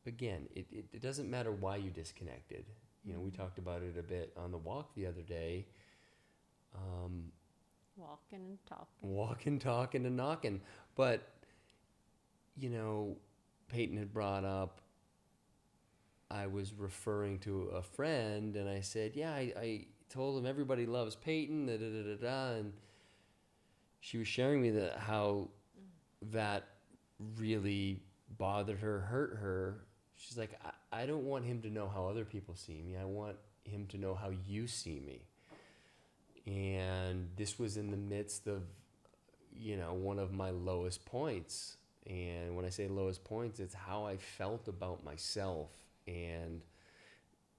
Again, it doesn't matter why you disconnected. You know, we talked about it a bit on the walk the other day. Walking and talking and knocking. But, you know, Peyton had brought up, I was referring to a friend, and I said, yeah, I told him everybody loves Peyton, and she was sharing me how that really bothered her, hurt her. She's like, I don't want him to know how other people see me. I want him to know how you see me. And this was in the midst of, you know, one of my lowest points. And when I say lowest points, it's how I felt about myself. And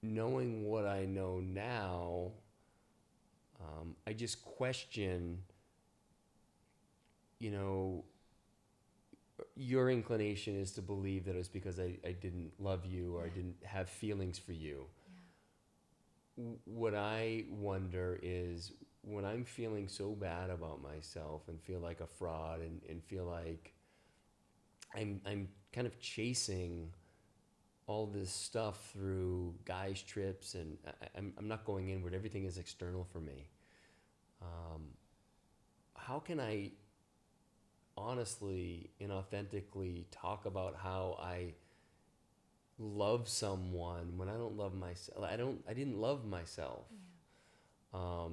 knowing what I know now, I just question, you know, your inclination is to believe that it was because I didn't love you or I didn't have feelings for you. Yeah. What I wonder is when I'm feeling so bad about myself and feel like a fraud and feel like I'm kind of chasing all this stuff through guys' trips, and I'm not going inward. Everything is external for me. How can I honestly and authentically talk about how I love someone when I don't love myself? I didn't love myself. Yeah.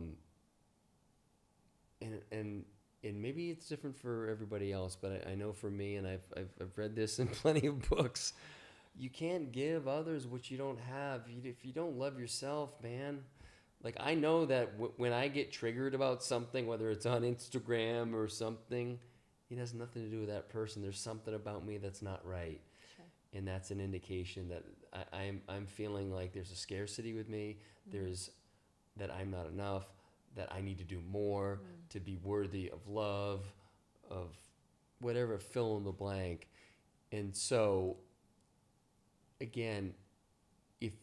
And maybe it's different for everybody else, but I know for me, and I've read this in plenty of books, you can't give others what you don't have. If you don't love yourself, man. Like, I know that when I get triggered about something, whether it's on Instagram or something, it has nothing to do with that person. There's something about me that's not right. Sure. And that's an indication that I'm feeling like there's a scarcity with me. There's that I'm not enough, that I need to do more to be worthy of love, of whatever, fill in the blank. And so, again, if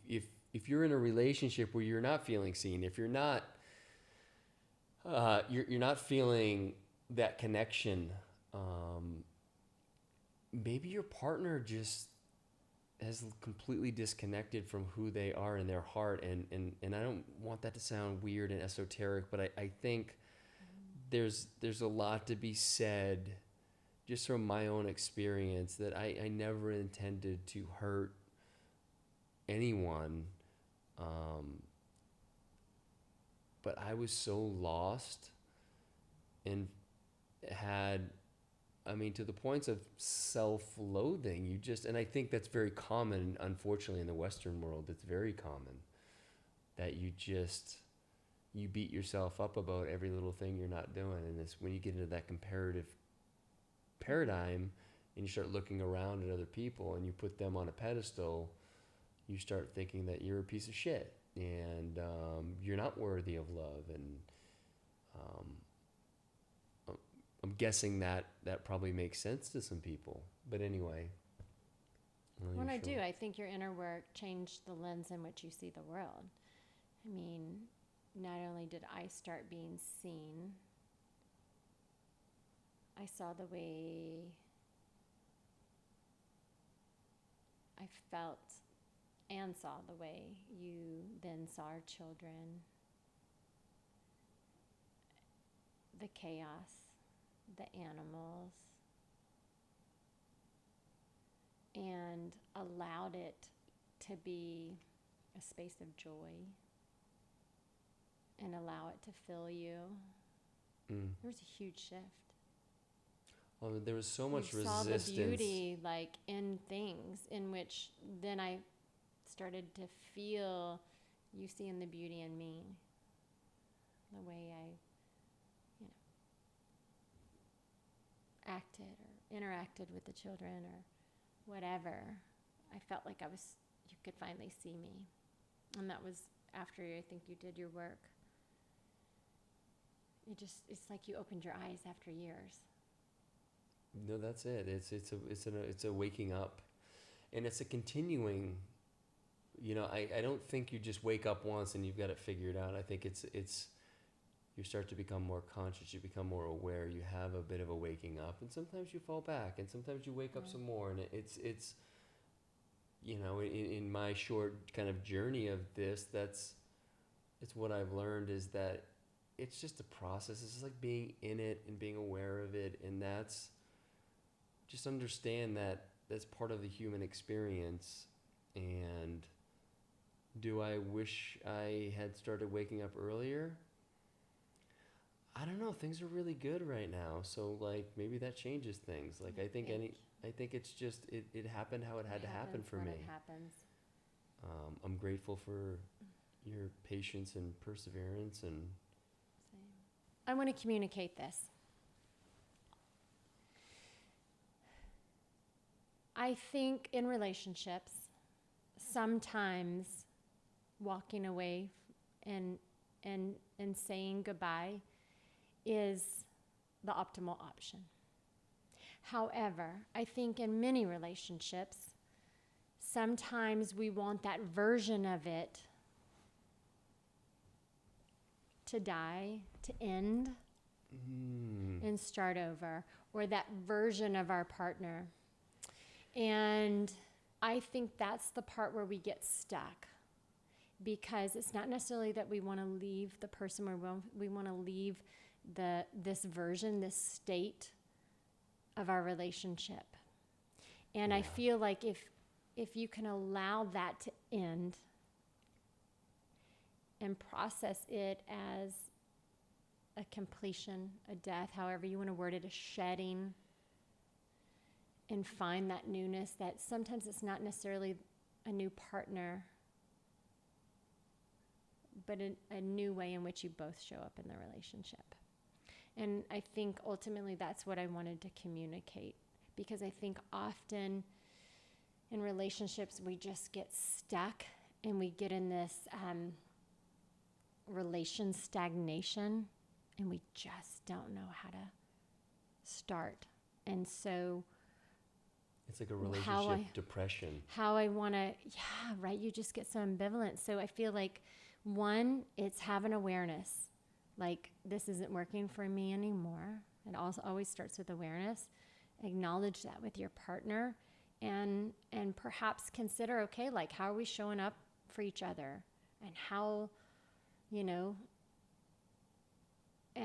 you're in a relationship where you're not feeling seen, if you're not you're not feeling that connection, maybe your partner just has completely disconnected from who they are in their heart, and I don't want that to sound weird and esoteric, but I think there's a lot to be said just from my own experience that I never intended to hurt anyone, but I was so lost and had, I mean, to the points of self-loathing. And I think that's very common, unfortunately, in the Western world. It's very common that you beat yourself up about every little thing you're not doing. And it's when you get into that comparative paradigm and you start looking around at other people and you put them on a pedestal, you start thinking that you're a piece of shit and you're not worthy of love. And I'm guessing that probably makes sense to some people. But anyway. When I do, I think your inner work changed the lens in which you see the world. I mean, not only did I start being seen, I saw the way I felt and saw the way you then saw our children, the chaos, the animals, and allowed it to be a space of joy and allow it to fill you. There was a huge shift. Well, there was so much resistance. Saw the beauty, like, in things, in which then I started to feel you seeing the beauty in me, the way I, acted or interacted with the children or whatever. I felt like I was you could finally see me. And that was after I think you did your work. It's like you opened your eyes after years. No, that's it. It's a waking up, and it's a continuing. I don't think you just wake up once and you've got it figured out. I think it's you start to become more conscious. You become more aware. You have a bit of a waking up, and sometimes you fall back, and sometimes you wake up some more. And it's in my short kind of journey of this, it's what I've learned is that it's just a process. It's just like being in it and being aware of it, and that's just understand that that's part of the human experience. And do I wish I had started waking up earlier? I don't know. Things are really good right now, so like maybe that changes things. Like I think it's just it happened how it had to happen for me. It happens. I'm grateful for your patience and perseverance and. I want to communicate this. I think in relationships, sometimes walking away and saying goodbye is the optimal option. However, I think in many relationships, sometimes we want that version of it to die, to end, and start over, or that version of our partner. And I think that's the part where we get stuck, because it's not necessarily that we want to leave the person, or we want to leave this version, this state of our relationship. And I feel like if you can allow that to end and process it as a completion, a death, however you want to word it, a shedding, and find that newness, that sometimes it's not necessarily a new partner, but a new way in which you both show up in the relationship. And I think ultimately that's what I wanted to communicate, because I think often in relationships we just get stuck and we get in this relation stagnation, and we just don't know how to start. And so it's like a relationship depression. How I want to, you just get so ambivalent. So I feel like, one, it's having awareness. Like, this isn't working for me anymore. It also always starts with awareness. Acknowledge that with your partner, and perhaps consider, okay, like, how are we showing up for each other? And how, in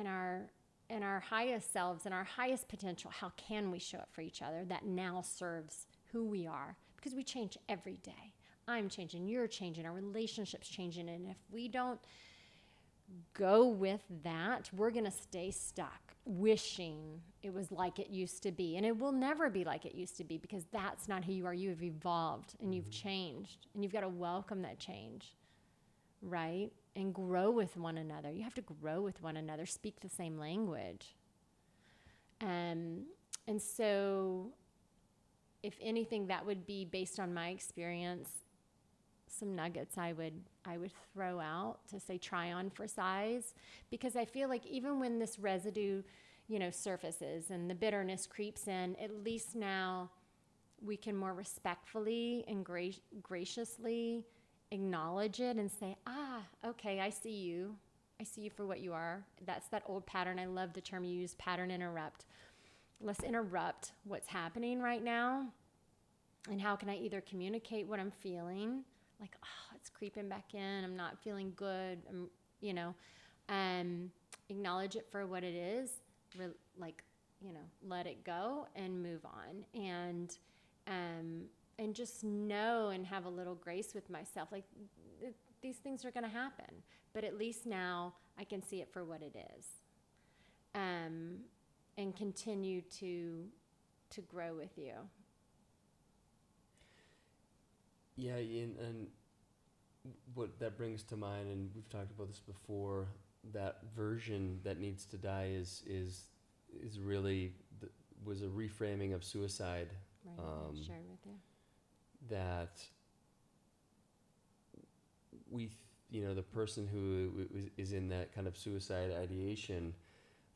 our highest selves and our highest potential, how can we show up for each other that now serves who we are? Because we change every day. I'm changing, you're changing, our relationship's changing. And if we don't go with that, we're going to stay stuck wishing it was like it used to be. And it will never be like it used to be, because that's not who you are. You have evolved and you've changed, and you've got to welcome that change, right? And grow with one another. You have to grow with one another, speak the same language. And so if anything, that would be, based on my experience, some nuggets I would throw out to say, try on for size. Because I feel like even when this residue, surfaces and the bitterness creeps in, at least now we can more respectfully and graciously acknowledge it and say, okay, I see you for what you are. That's that old pattern. I love the term you use, pattern interrupt. Let's interrupt what's happening right now, and how can I either communicate what I'm feeling, like, it's creeping back in, I'm not feeling good, acknowledge it for what it is, let it go and move on, and just know and have a little grace with myself, like, these things are going to happen, but at least now I can see it for what it is, and continue to grow with you. Yeah, and what that brings to mind, and we've talked about this before, that version that needs to die is really was a reframing of suicide. Right, I'll share with you. That the person who is in that kind of suicide ideation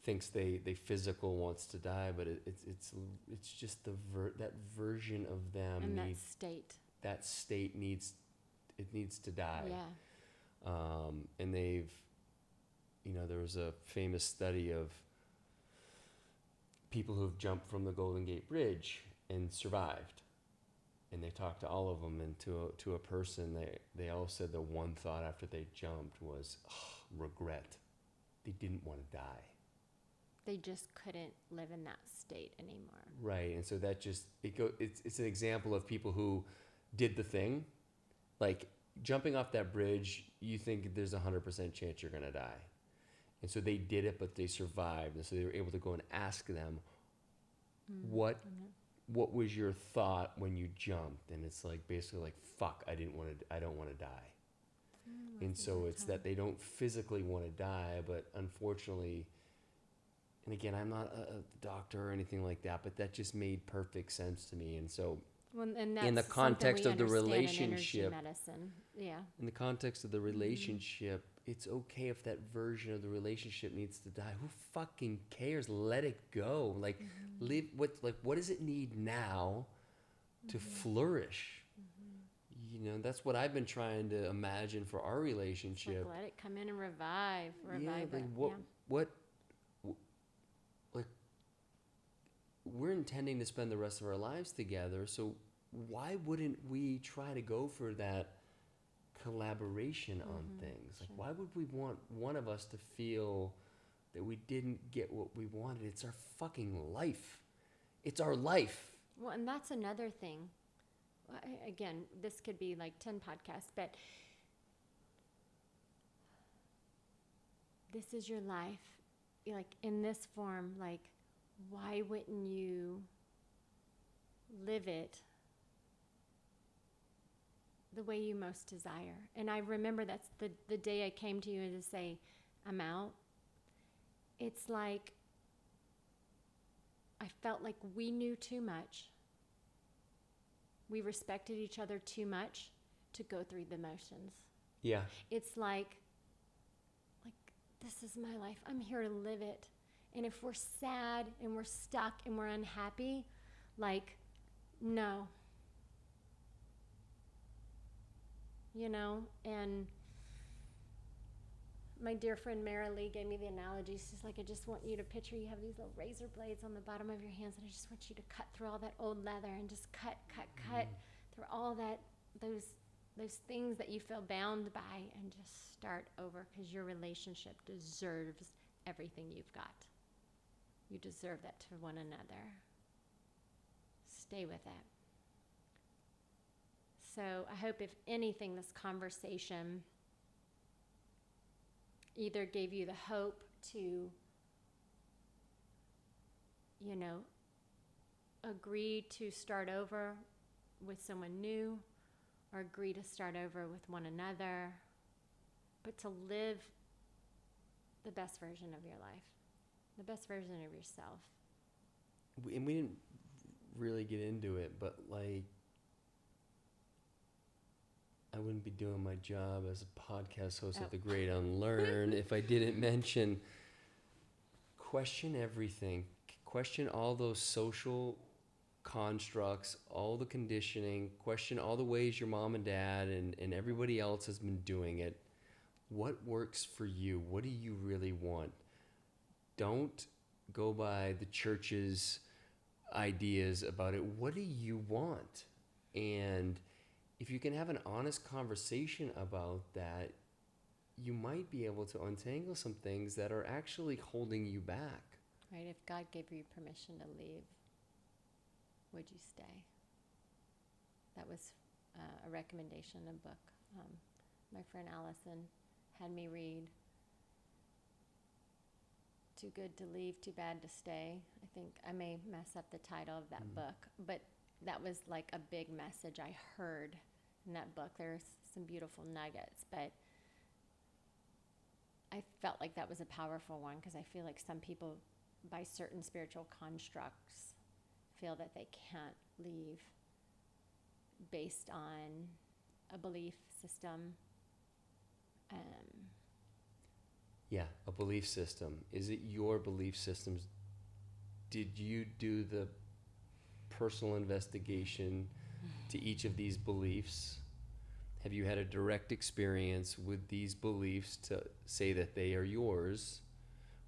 thinks they physical wants to die, but it's just that version of them And that state needs to die. Yeah. And they've, there was a famous study of people who've jumped from the Golden Gate Bridge and survived. And they talked to all of them, and to a person, they all said the one thought after they jumped was regret. They didn't want to die. They just couldn't live in that state anymore. Right, and so that just it's an example of people who did the thing, like jumping off that bridge. You think there's 100% chance you're gonna die, and so they did it, but they survived, and so they were able to go and ask them, what was your thought when you jumped? And it's like basically like, fuck, I don't want to die. And so it's that they don't physically want to die, but unfortunately, and again, I'm not a doctor or anything like that, but that just made perfect sense to me. And so in the context of the relationship, in the context of the relationship, it's okay if that version of the relationship needs to die. Who fucking cares? Let it go. Like, live. What does it need now to flourish? That's what I've been trying to imagine for our relationship. Like, let it come in and revive we're intending to spend the rest of our lives together, so why wouldn't we try to go for that collaboration on things? Like, why would we want one of us to feel that we didn't get what we wanted? It's our fucking life. It's our life. Well, and that's another thing. Again, this could be like 10 podcasts, but this is your life. Like, in this form, like, why wouldn't you live it the way you most desire? And I remember that's the day I came to you and to say, I'm out. It's like I felt like we knew too much. We respected each other too much to go through the motions. Yeah. It's like this is my life. I'm here to live it. And if we're sad and we're stuck and we're unhappy, like, no. And my dear friend Mara Lee gave me the analogy. She's like, I just want you to picture you have these little razor blades on the bottom of your hands, and I just want you to cut through all that old leather and just cut through all those things that you feel bound by, and just start over, because your relationship deserves everything you've got. You deserve that to one another. Stay with it. So I hope, if anything, this conversation either gave you the hope to, agree to start over with someone new, or agree to start over with one another, but to live the best version of your life, the best version of yourself. And we didn't really get into it, but like, I wouldn't be doing my job as a podcast host of The Great Unlearn if I didn't mention, question everything. Question all those social constructs, all the conditioning, question all the ways your mom and dad and everybody else has been doing it. What works for you? What do you really want? Don't go by the church's ideas about it. What do you want? And if you can have an honest conversation about that, you might be able to untangle some things that are actually holding you back. Right? If God gave you permission to leave, would you stay? That was a recommendation in a book. My friend Allison had me read Too Good to Leave, Too Bad to Stay. I think I may mess up the title of that book, but that was like a big message I heard in that book. There's some beautiful nuggets, but I felt like that was a powerful one, because I feel like some people, by certain spiritual constructs, feel that they can't leave based on a belief system Yeah, a belief system. Is it your belief systems? Did you do the personal investigation to each of these beliefs? Have you had a direct experience with these beliefs to say that they are yours?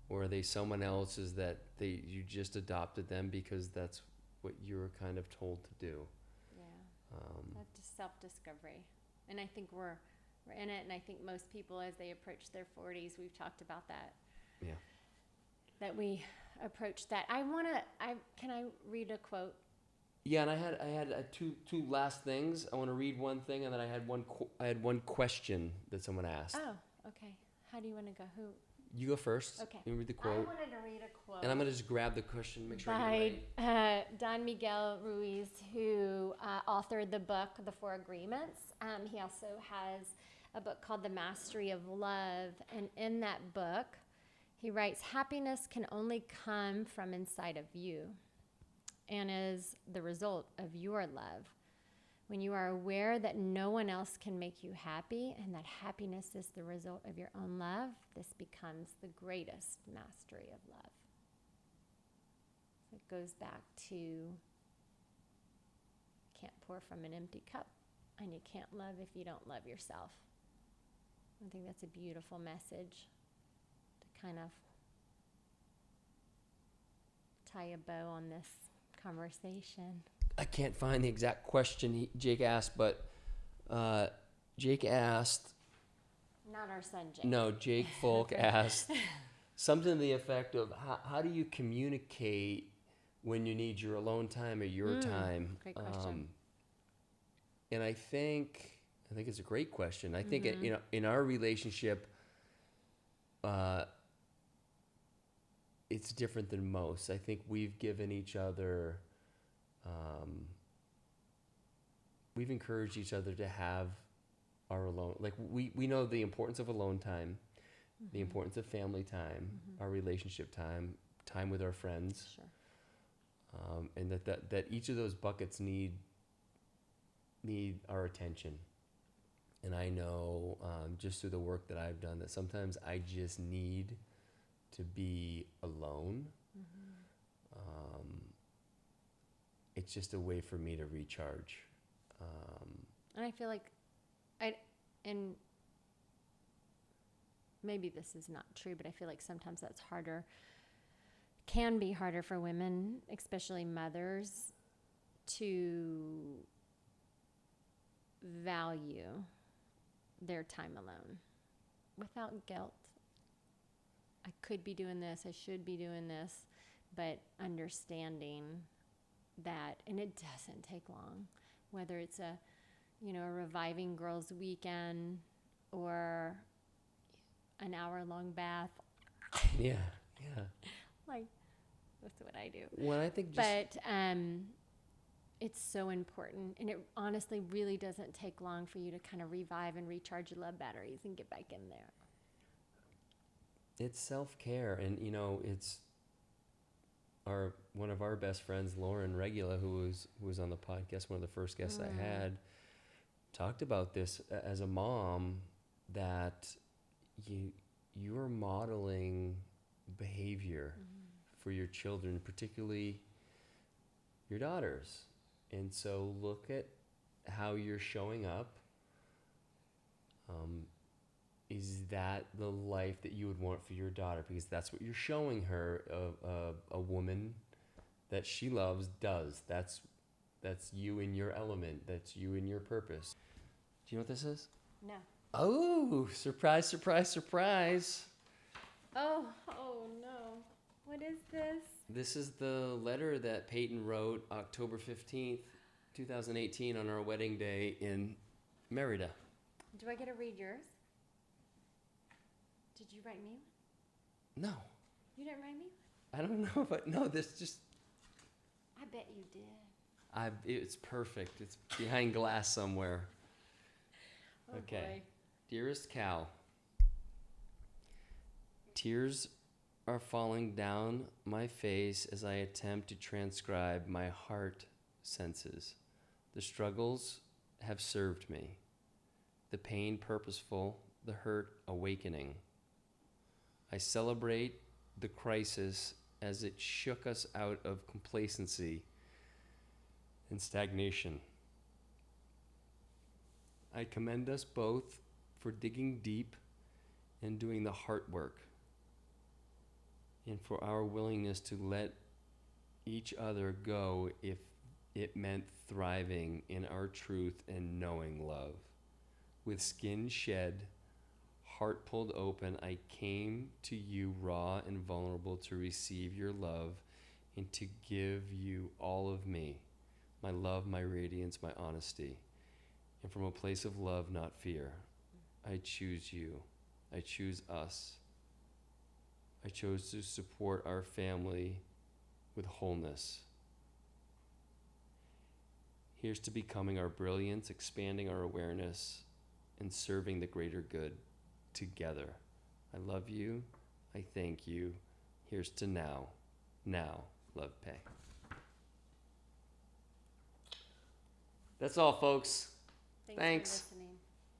Or are they someone else's that you just adopted them because that's what you were kind of told to do? Yeah, that's just self-discovery. And I think we're in it, and I think most people, as they approach their 40s, we've talked about that. Yeah. That we approach that. Can I read a quote? Yeah, and I had two last things. I want to read one thing, and then I had one question that someone asked. Oh, okay. How do you want to go? Who? You go first. Okay. You read the I quote. wanted to read a quote. And I'm going to just grab the question, make sure I by get it right. Don Miguel Ruiz, who authored the book, The Four Agreements. He also has a book called The Mastery of Love. And in that book, he writes, happiness can only come from inside of you and is the result of your love. When you are aware that no one else can make you happy and that happiness is the result of your own love, this becomes the greatest mastery of love. So it goes back to can't pour from an empty cup, and you can't love if you don't love yourself. I think that's a beautiful message to kind of tie a bow on this conversation. I can't find the exact question Jake asked, but Jake asked... Not our son, Jake. No, Jake Folk asked something to the effect of, how do you communicate when you need your alone time or your time? Great question. And I think it's a great question. I think in our relationship, it's different than most. I think we've given each other... we've encouraged each other to have our alone, like we know the importance of alone time, the importance of family time, our relationship time with our friends, Sure. And that each of those buckets need our attention. And I know just through the work that I've done that sometimes I just need to be alone. It's just a way for me to recharge. And I feel like and maybe this is not true, but I feel like sometimes that's can be harder for women, especially mothers, to value their time alone without guilt. I could be doing this, I should be doing this, but understanding that, and it doesn't take long, whether it's a reviving girls' weekend or an hour-long bath. Yeah. Like, that's what I do. Well, I think it's so important, and it honestly really doesn't take long for you to kind of revive and recharge your love batteries and get back in there. It's self-care, and it's one of our best friends, Lauren Regula, who was on the podcast, one of the first guests I had, talked about this as a mom, that you're modeling behavior for your children, particularly your daughters. And so look at how you're showing up. Is that the life that you would want for your daughter? Because that's what you're showing her, a woman that she loves does. That's you in your element. That's you in your purpose. Do you know what this is? No. Oh, surprise, surprise, surprise. Oh no. What is this? This is the letter that Peyton wrote October 15th, 2018 on our wedding day in Merida. Do I get to read yours? Did you write me one? No. You didn't write me one? I don't know, but no, this just... I bet you did. It's perfect. It's behind glass somewhere. Oh, okay. Boy. Dearest Cal, tears are falling down my face as I attempt to transcribe my heart senses. The struggles have served me. The pain purposeful, the hurt awakening. I celebrate the crisis as it shook us out of complacency and stagnation. I commend us both for digging deep and doing the heart work, and for our willingness to let each other go if it meant thriving in our truth and knowing love. With skin shed, heart pulled open, I came to you raw and vulnerable to receive your love and to give you all of me, my love, my radiance, my honesty. And from a place of love, not fear, I choose you. I choose us. I chose to support our family with wholeness. Here's to becoming our brilliance, expanding our awareness, and serving the greater good together. I love you. I thank you. Here's to now. Now, love, Pay. That's all, folks. Thanks. For listening.